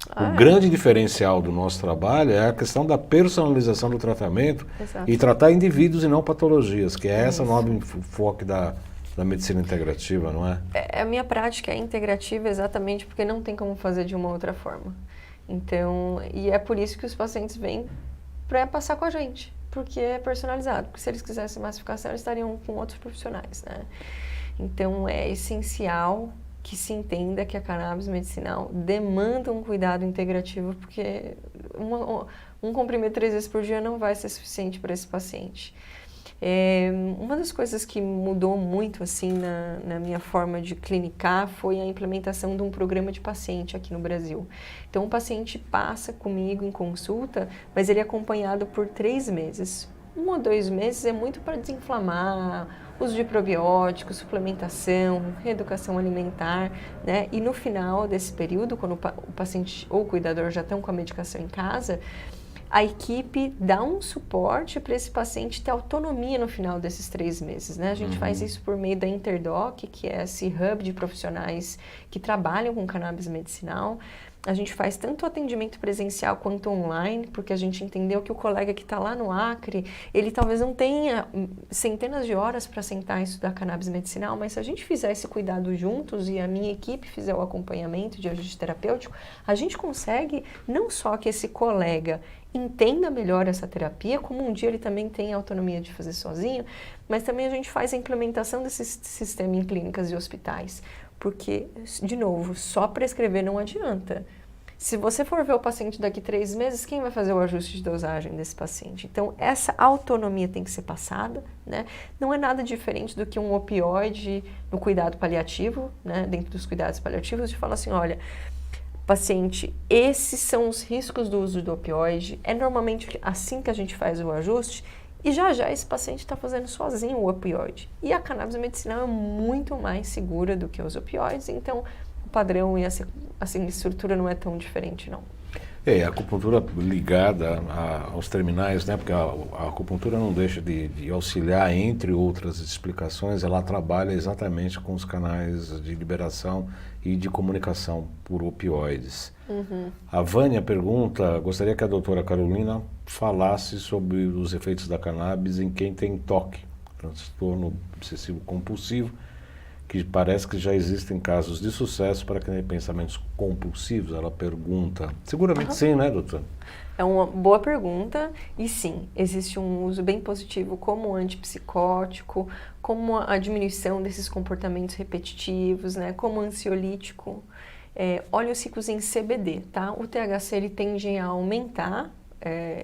O grande diferencial do nosso trabalho é a questão da personalização do tratamento. Exato. E tratar indivíduos e não patologias, que é essa nova enfoque da medicina integrativa, não é? A minha prática é integrativa exatamente porque não tem como fazer de uma outra forma. Então, e é por isso que os pacientes vêm para passar com a gente, porque é personalizado. Porque se eles quisessem massificação, eles estariam com outros profissionais, né? Então, é essencial que se entenda que a cannabis medicinal demanda um cuidado integrativo, porque um comprimido 3 vezes por dia não vai ser suficiente para esse paciente. Uma das coisas que mudou muito assim na minha forma de clinicar foi a implementação de um programa de paciente aqui no Brasil. Então, o paciente passa comigo em consulta, mas ele é acompanhado por 3 meses. 1 ou 2 meses é muito para desinflamar, uso de probióticos, suplementação, reeducação alimentar, né? E no final desse período, quando o paciente ou o cuidador já estão com a medicação em casa, a equipe dá um suporte para esse paciente ter autonomia no final desses 3 meses, né? A gente faz isso por meio da Interdoc, que é esse hub de profissionais que trabalham com cannabis medicinal. A gente faz tanto atendimento presencial quanto online, porque a gente entendeu que o colega que está lá no Acre, ele talvez não tenha centenas de horas para sentar e estudar cannabis medicinal, mas se a gente fizer esse cuidado juntos e a minha equipe fizer o acompanhamento de ajuste terapêutico, a gente consegue não só que esse colega entenda melhor essa terapia, como um dia ele também tem autonomia de fazer sozinho, mas também a gente faz a implementação desse sistema em clínicas e hospitais. Porque, de novo, só prescrever não adianta. Se você for ver o paciente daqui 3 meses, quem vai fazer o ajuste de dosagem desse paciente? Então, essa autonomia tem que ser passada, né? Não é nada diferente do que um opioide no cuidado paliativo, né? Dentro dos cuidados paliativos, de falar assim, olha, paciente, esses são os riscos do uso do opioide, é normalmente assim que a gente faz o ajuste, e já esse paciente está fazendo sozinho o opioide. E a cannabis medicinal é muito mais segura do que os opioides, então o padrão e a estrutura não é tão diferente, não. A acupuntura ligada aos terminais, né? Porque a acupuntura não deixa de auxiliar, entre outras explicações, ela trabalha exatamente com os canais de liberação e de comunicação por opioides. A Vânia pergunta, gostaria que a doutora Carolina falasse sobre os efeitos da cannabis em quem tem TOC, transtorno obsessivo compulsivo, que parece que já existem casos de sucesso para quem tem pensamentos compulsivos. Ela pergunta. Seguramente sim, né, doutora? É uma boa pergunta e sim, existe um uso bem positivo como antipsicótico, como a diminuição desses comportamentos repetitivos, né, como ansiolítico. Óleos ricos em CBD, tá? O THC ele tende a aumentar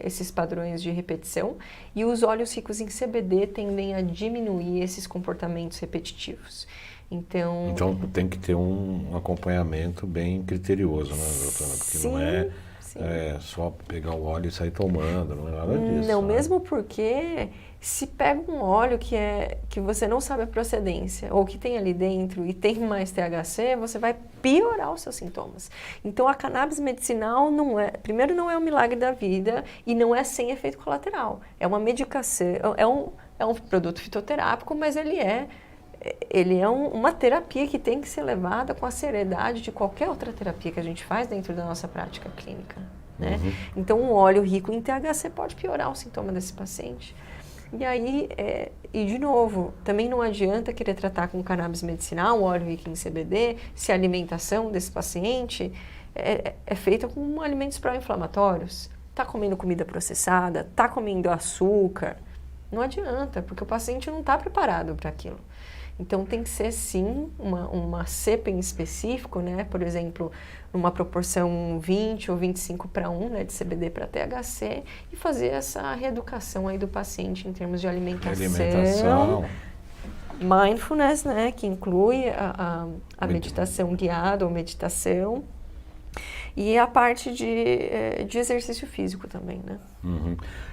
esses padrões de repetição e os óleos ricos em CBD tendem a diminuir esses comportamentos repetitivos. Então tem que ter um acompanhamento bem criterioso, né, doutora? Porque sim, não é só pegar o óleo e sair tomando, não é nada disso. Não, né? mesmo porque se pega um óleo que você não sabe a procedência ou que tem ali dentro e tem mais THC, você vai piorar os seus sintomas. Então a cannabis medicinal primeiro não é um milagre da vida e não é sem efeito colateral. É uma medicação, é um produto fitoterápico, mas ele é uma terapia que tem que ser levada com a seriedade de qualquer outra terapia que a gente faz dentro da nossa prática clínica, né? Então, um óleo rico em THC pode piorar o sintoma desse paciente. E aí, de novo, também não adianta querer tratar com cannabis medicinal, um óleo rico em CBD, se a alimentação desse paciente é feita com alimentos pró-inflamatórios. Está comendo comida processada, está comendo açúcar. Não adianta, porque o paciente não está preparado para aquilo. Então, tem que ser, sim, uma cepa em específico, né? Por exemplo, numa proporção 20 ou 25:1, né? De CBD para THC e fazer essa reeducação aí do paciente em termos de alimentação. Mindfulness, né? Que inclui a meditação guiada ou meditação. E a parte de exercício físico também, né?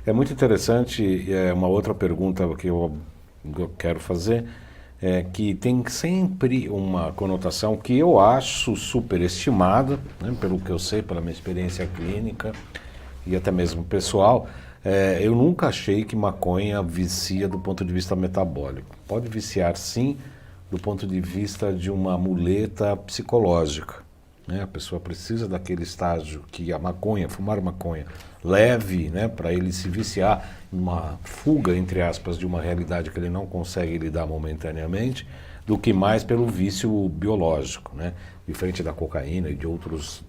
É muito interessante, uma outra pergunta que eu quero fazer, que tem sempre uma conotação que eu acho superestimada, né, pelo que eu sei, pela minha experiência clínica e até mesmo pessoal. Eu nunca achei que maconha vicia do ponto de vista metabólico. Pode viciar, sim, do ponto de vista de uma muleta psicológica. Né? A pessoa precisa daquele estágio que fumar maconha, leve, né, para ele se viciar numa fuga, entre aspas, de uma realidade que ele não consegue lidar momentaneamente, do que mais pelo vício biológico, né? Diferente da cocaína e de outras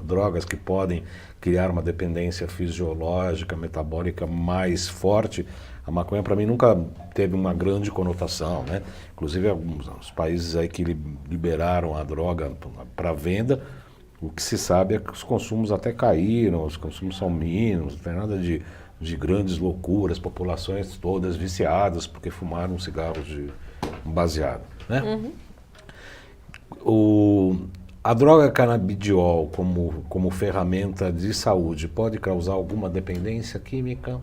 drogas que podem criar uma dependência fisiológica, metabólica mais forte, a maconha para mim nunca teve uma grande conotação, né? Inclusive alguns países aí que liberaram a droga para venda, o que se sabe é que os consumos até caíram, os consumos são mínimos, não tem nada de grandes loucuras, populações todas viciadas porque fumaram cigarros de baseado, né? A droga canabidiol como ferramenta de saúde pode causar alguma dependência química?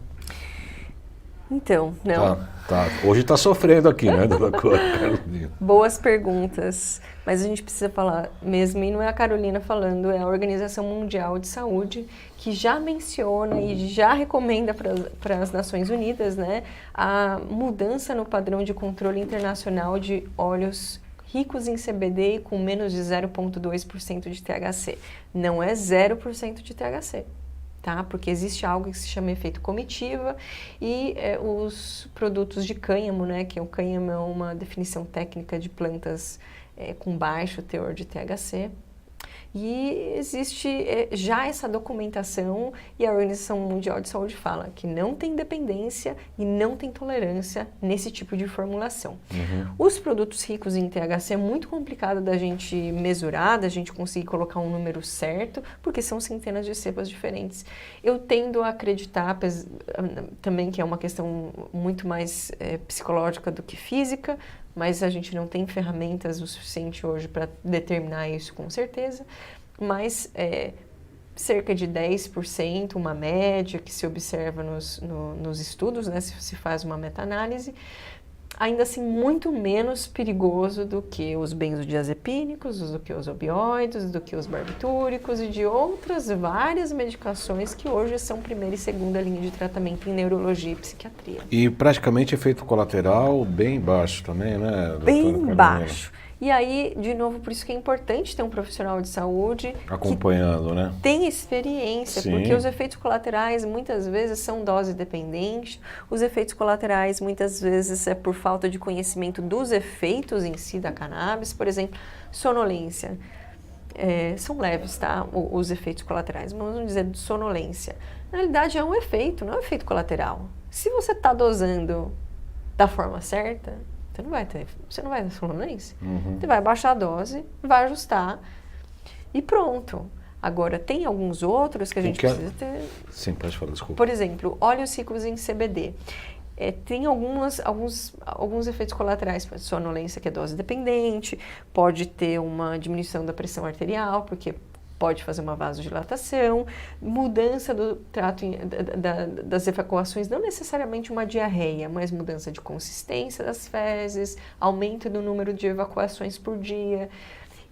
Então, não. Tá. Hoje está sofrendo aqui, né, dona Carolina? Boas perguntas, mas a gente precisa falar mesmo, e não é a Carolina falando, é a Organização Mundial de Saúde, que já menciona e já recomenda para as Nações Unidas, né, a mudança no padrão de controle internacional de óleos ricos em CBD e com menos de 0,2% de THC. Não é 0% de THC. Tá? Porque existe algo que se chama efeito comitiva e os produtos de cânhamo, né? Que o cânhamo é uma definição técnica de plantas com baixo teor de THC. E existe já essa documentação e a Organização Mundial de Saúde fala que não tem dependência e não tem tolerância nesse tipo de formulação. Os produtos ricos em THC é muito complicado da gente mesurar, da gente conseguir colocar um número certo, porque são centenas de cepas diferentes. Eu tendo a acreditar também que é uma questão muito mais psicológica do que física, mas a gente não tem ferramentas o suficiente hoje para determinar isso com certeza, mas cerca de 10%, uma média que se observa nos estudos, né, se se faz uma meta-análise, ainda assim muito menos perigoso do que os benzodiazepínicos, do que os opioides, do que os barbitúricos e de outras várias medicações que hoje são primeira e segunda linha de tratamento em neurologia e psiquiatria. E praticamente efeito colateral bem baixo também, né, doutora Bem Carolina? baixo. E aí, de novo, por isso que é importante ter um profissional de saúde acompanhando, né? Tem experiência, Sim. porque os efeitos colaterais muitas vezes são dose dependentes, os efeitos colaterais muitas vezes é por falta de conhecimento dos efeitos em si da cannabis, por exemplo, sonolência. São leves, tá? Os efeitos colaterais, mas vamos dizer de sonolência. Na realidade é um efeito, não é um efeito colateral. Se você está dosando da forma certa, você não vai ter sonolência. Você vai baixar a dose, vai ajustar e pronto. Agora, tem alguns outros que a gente precisa ter... Sim, pode falar, desculpa. Por exemplo, óleos ricos em CBD. Tem alguns efeitos colaterais, sonolência que é dose dependente, pode ter uma diminuição da pressão arterial, porque pode fazer uma vasodilatação, mudança do trato das evacuações, não necessariamente uma diarreia, mas mudança de consistência das fezes, aumento do número de evacuações por dia.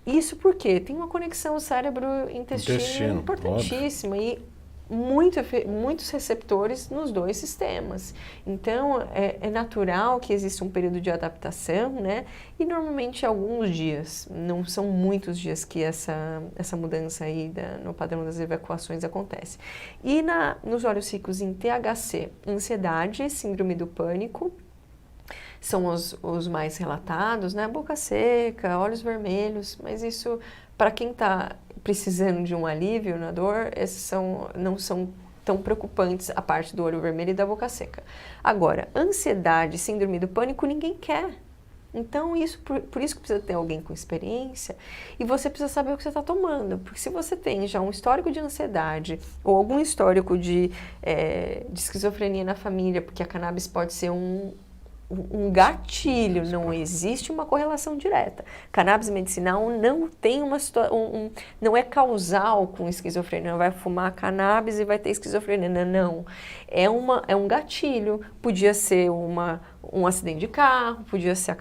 Isso porque tem uma conexão cérebro-intestino importantíssima e muitos receptores nos dois sistemas. Então, é natural que exista um período de adaptação, né? E normalmente alguns dias, não são muitos dias que essa mudança aí no padrão das evacuações acontece. E nos óleos ricos em THC, ansiedade, síndrome do pânico, são os mais relatados, né? Boca seca, olhos vermelhos, mas isso, para quem está precisando de um alívio na dor, esses não são tão preocupantes, a parte do olho vermelho e da boca seca. Agora, ansiedade, síndrome do pânico, ninguém quer. Então, por isso que precisa ter alguém com experiência e você precisa saber o que você está tomando. Porque se você tem já um histórico de ansiedade ou algum histórico de esquizofrenia na família, porque a cannabis pode ser um gatilho, não existe uma correlação direta. Cannabis medicinal não tem não é causal com esquizofrenia, não vai fumar cannabis e vai ter esquizofrenia, não. É um gatilho, podia ser um acidente de carro, podia ser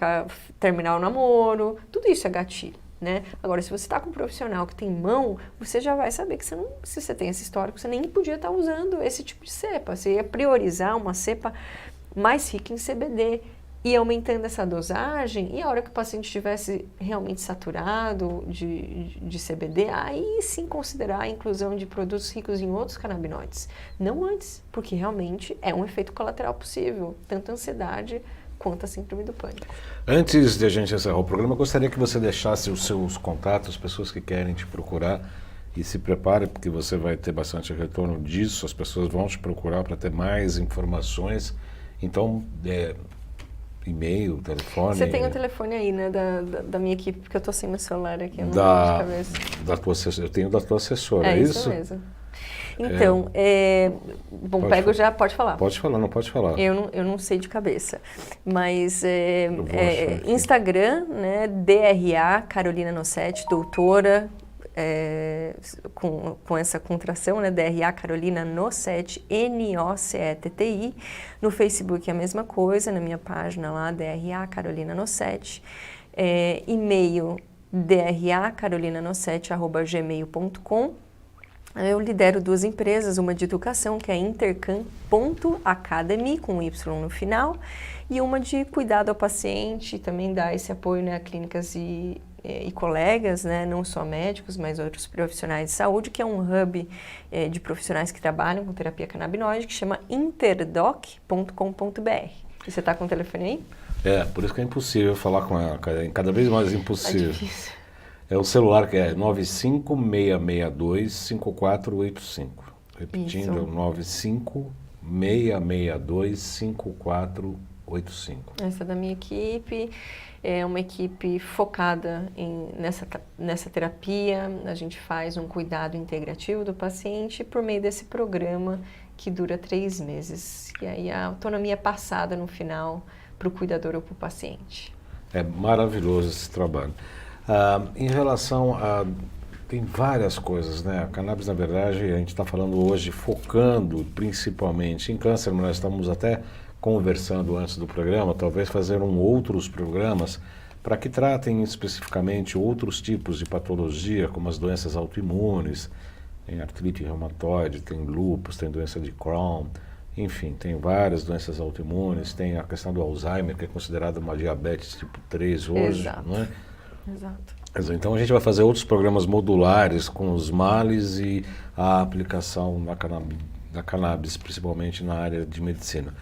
terminar o namoro, tudo isso é gatilho, né? Agora, se você está com um profissional que tem mão, você já vai saber que se você tem esse histórico, você nem podia estar usando esse tipo de cepa, você ia priorizar uma cepa mais rica em CBD e aumentando essa dosagem, e a hora que o paciente estivesse realmente saturado de CBD, aí sim considerar a inclusão de produtos ricos em outros canabinoides. Não antes, porque realmente é um efeito colateral possível, tanto a ansiedade quanto a síndrome do pânico. Antes de a gente encerrar o programa, eu gostaria que você deixasse os seus contatos, as pessoas que querem te procurar, e se prepare, porque você vai ter bastante retorno disso, as pessoas vão te procurar para ter mais informações. Então, e-mail, telefone... Você tem o telefone aí, né, da minha equipe, porque eu estou sem meu celular aqui, eu não lembro de cabeça. Eu tenho da tua assessora, é isso? Mesmo. Então, pode falar. Pode falar, não pode falar. Eu não sei de cabeça, mas Instagram, né, DRA, Carolina Nossetti, doutora, com essa contração, né, DRA Carolina Noceti, N-O-C-E-T-T-I. No Facebook é a mesma coisa, na minha página lá, DRA Carolina Noceti. E-mail dracarolinanoceti@gmail.com. Eu lidero 2 empresas, uma de educação, que é intercam.academy, com Y no final, e uma de cuidado ao paciente, também dá esse apoio, né, a clínicas e colegas, né, não só médicos, mas outros profissionais de saúde, que é um hub de profissionais que trabalham com terapia canabinoide, que chama interdoc.com.br. E você está com o telefone aí? Por isso que é impossível falar com ela, cada vez mais impossível. É difícil. É o celular que é 95662-5485. Repetindo, é o 95662-5485. Essa é da minha equipe, é uma equipe focada nessa terapia. A gente faz um cuidado integrativo do paciente por meio desse programa que dura 3 meses. E aí a autonomia é passada no final para o cuidador ou para o paciente. É maravilhoso esse trabalho. Em relação a... Tem várias coisas, né? A cannabis, na verdade, a gente está falando hoje, focando principalmente em câncer, mas nós estamos até conversando antes do programa, talvez fazer outros programas para que tratem especificamente outros tipos de patologia, como as doenças autoimunes, tem artrite reumatoide, tem lúpus, tem doença de Crohn, enfim, tem várias doenças autoimunes, tem a questão do Alzheimer, que é considerada uma diabetes tipo 3 hoje, Exato. não é? Exato. Então a gente vai fazer outros programas modulares com os males e a aplicação da cannabis, principalmente na área de medicina.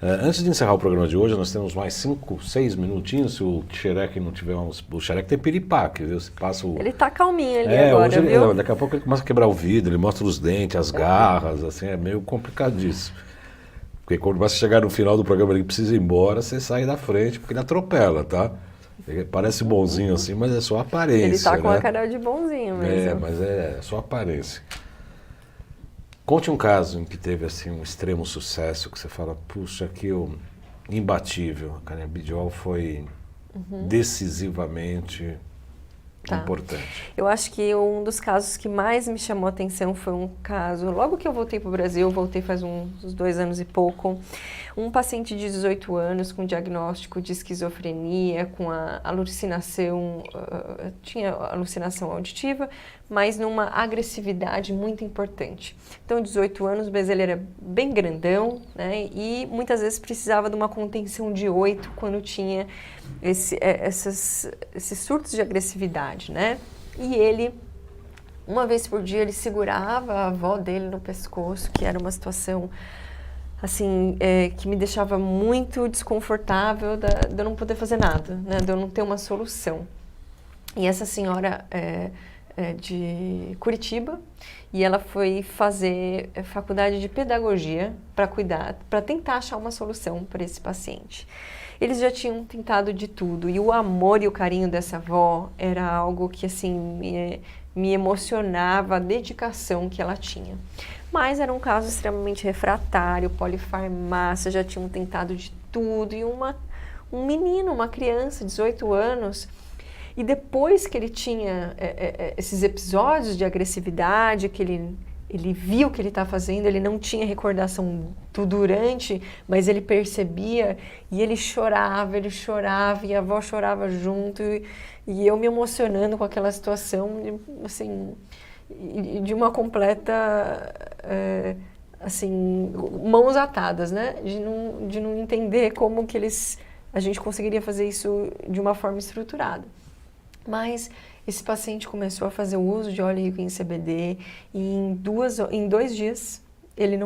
Antes de encerrar o programa de hoje, nós temos mais 5, 6 minutinhos, se o Xerec não tiver uns... O Xerec tem piripaque, viu? Você passa o... Ele tá calminho ali agora, hoje viu? Daqui a pouco ele começa a quebrar o vidro, ele mostra os dentes, as garras, assim, é meio complicadíssimo. Porque quando você chegar no final do programa ele precisa ir embora, você sai da frente, porque ele atropela, tá? Ele parece bonzinho assim, mas é só aparência. Ele tá com né? a cara de bonzinho mesmo. Mas é só aparência. Conte um caso em que teve assim um extremo sucesso, que você fala, puxa, aquilo imbatível. A canabidiol foi decisivamente importante. Eu acho que um dos casos que mais me chamou a atenção foi um caso, logo que eu voltei para o Brasil, voltei faz uns 2 anos e pouco, um paciente de 18 anos com diagnóstico de esquizofrenia, com a alucinação, tinha alucinação auditiva, mas numa agressividade muito importante. Então, 18 anos, mas ele era bem grandão, né, e muitas vezes precisava de uma contenção de 8 quando tinha esses surtos de agressividade, né? E ele, uma vez por dia, ele segurava a avó dele no pescoço, que era uma situação, assim, que me deixava muito desconfortável de eu não poder fazer nada, né? De eu não ter uma solução. E essa senhora é de Curitiba, e ela foi fazer faculdade de pedagogia para tentar achar uma solução para esse paciente. Eles já tinham tentado de tudo, e o amor e o carinho dessa avó era algo que, assim, me emocionava, a dedicação que ela tinha. Mas era um caso extremamente refratário, polifarmácia, já tinham tentado de tudo, e um menino, uma criança, 18 anos, e depois que ele tinha esses episódios de agressividade, que ele viu o que ele estava fazendo, ele não tinha recordação do durante, mas ele percebia, e ele chorava, e a avó chorava junto, e eu me emocionando com aquela situação, assim, de uma completa, assim, mãos atadas, né? De não entender como que a gente conseguiria fazer isso de uma forma estruturada. Mas esse paciente começou a fazer o uso de óleo rico em CBD e em 2 dias ele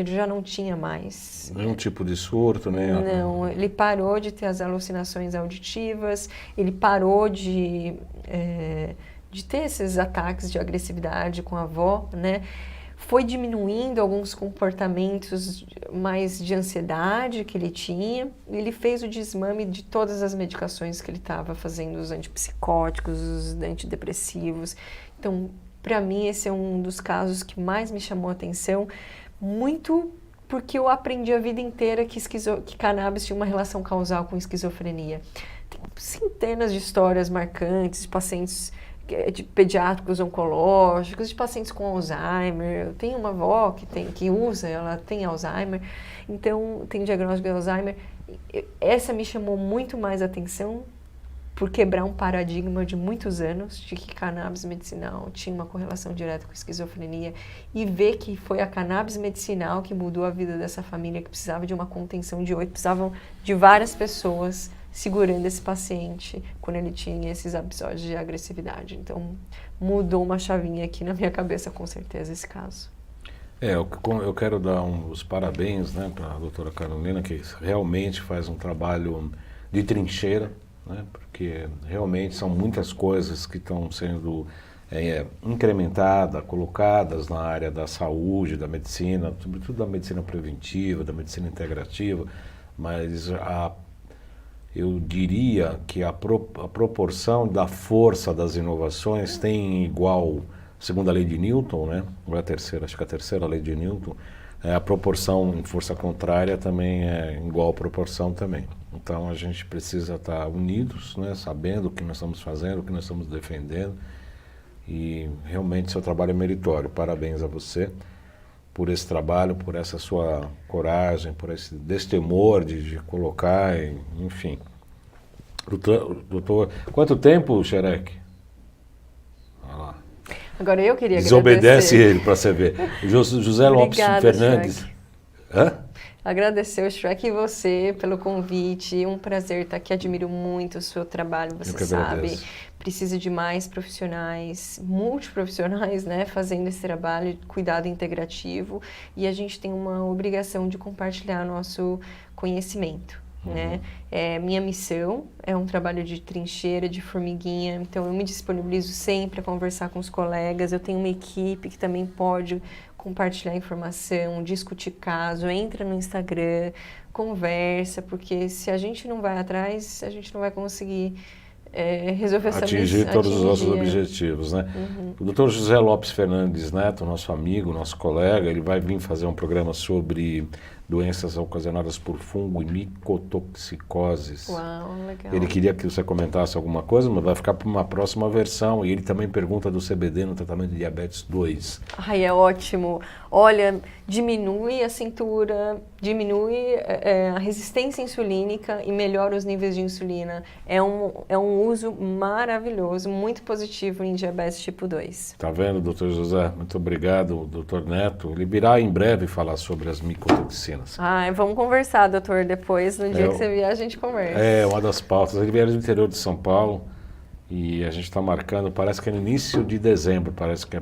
já não tinha mais. Nenhum tipo de surto, nem... Não, ele parou de ter as alucinações auditivas, ele parou de ter esses ataques de agressividade com a avó, né? Foi diminuindo alguns comportamentos mais de ansiedade que ele tinha. Ele fez o desmame de todas as medicações que ele estava fazendo, os antipsicóticos, os antidepressivos. Então, para mim, esse é um dos casos que mais me chamou a atenção, muito porque eu aprendi a vida inteira que cannabis tinha uma relação causal com esquizofrenia. Tem centenas de histórias marcantes de pacientes de pediátricos oncológicos, de pacientes com Alzheimer. Eu tenho uma avó que usa, ela tem Alzheimer, então tem diagnóstico de Alzheimer. Essa me chamou muito mais atenção por quebrar um paradigma de muitos anos de que cannabis medicinal tinha uma correlação direta com esquizofrenia e ver que foi a cannabis medicinal que mudou a vida dessa família que precisava de uma contenção de 8, precisavam de várias pessoas segurando esse paciente quando ele tinha esses episódios de agressividade. Então, mudou uma chavinha aqui na minha cabeça, com certeza, esse caso. Eu quero dar os parabéns, né, para a doutora Carolina, que realmente faz um trabalho de trincheira, né, porque realmente são muitas coisas que estão sendo incrementadas, colocadas na área da saúde, da medicina, sobretudo da medicina preventiva, da medicina integrativa, mas eu diria que a proporção da força das inovações tem igual, segundo a lei de Newton, né? Ou é a terceira, acho que é a terceira lei de Newton, a proporção em força contrária também é igual proporção também. Então a gente precisa estar unidos, né? Sabendo o que nós estamos fazendo, o que nós estamos defendendo, e realmente seu trabalho é meritório. Parabéns a você por esse trabalho, por essa sua coragem, por esse destemor de colocar, enfim. Doutor, quanto tempo, Xerec? Olha lá. Agora eu queria Desobedece agradecer. ele para você ver. José Lopes Fernandes. Shrek. Hã? Agradecer o Shrek e você pelo convite. Um prazer estar aqui. Admiro muito o seu trabalho, você sabe. Precisa de mais profissionais, multiprofissionais, né, fazendo esse trabalho de cuidado integrativo. E a gente tem uma obrigação de compartilhar nosso conhecimento. Né? Minha missão é um trabalho de trincheira, de formiguinha, então eu me disponibilizo sempre a conversar com os colegas. Eu tenho uma equipe que também pode compartilhar informação, discutir caso, entra no Instagram, conversa, porque se a gente não vai atrás, a gente não vai conseguir resolver essa missão. Atingir todos os nossos objetivos, né? O Dr. José Lopes Fernandes Neto, nosso amigo, nosso colega, ele vai vir fazer um programa sobre doenças ocasionadas por fungo e micotoxicoses. Uau, legal. Ele queria que você comentasse alguma coisa, mas vai ficar para uma próxima versão. E ele também pergunta do CBD no tratamento de diabetes 2. Ai, é ótimo. Olha, diminui a cintura, diminui a resistência insulínica e melhora os níveis de insulina. É um uso maravilhoso, muito positivo em diabetes tipo 2. Tá vendo, doutor José? Muito obrigado, doutor Neto. Ele virá em breve falar sobre as micotoxinas. Vamos conversar, doutor, depois. No dia que você vier, a gente conversa. É, uma das pautas. Ele vier do interior de São Paulo e a gente está marcando, parece que é no início de dezembro, parece que a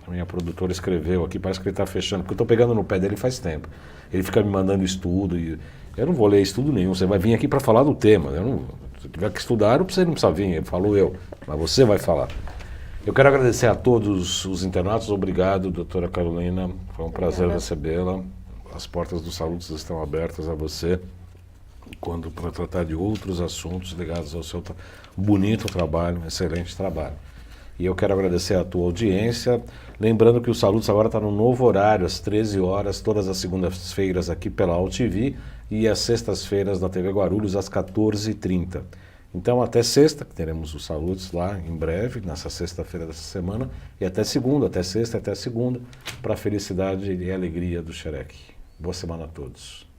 minha produtora escreveu aqui, parece que ele está fechando, porque eu estou pegando no pé dele faz tempo. Ele fica me mandando estudo e eu não vou ler estudo nenhum, você vai vir aqui para falar do tema. Se tiver que estudar, você não precisa vir, falo eu, mas você vai falar. Eu quero agradecer a todos os internautas, obrigado, doutora Carolina, foi um prazer recebê-la. As portas do Salutos estão abertas a você para tratar de outros assuntos ligados ao seu bonito trabalho, excelente trabalho. E eu quero agradecer a tua audiência, lembrando que o Salutos agora está no novo horário, às 13 horas, todas as segundas-feiras aqui pela AltV e às sextas-feiras na TV Guarulhos, às 14h30. Então até sexta, que teremos o Salutos lá em breve, nessa sexta-feira dessa semana, e até segunda, até sexta, até segunda, para a felicidade e alegria do Xerec. Boa semana a todos.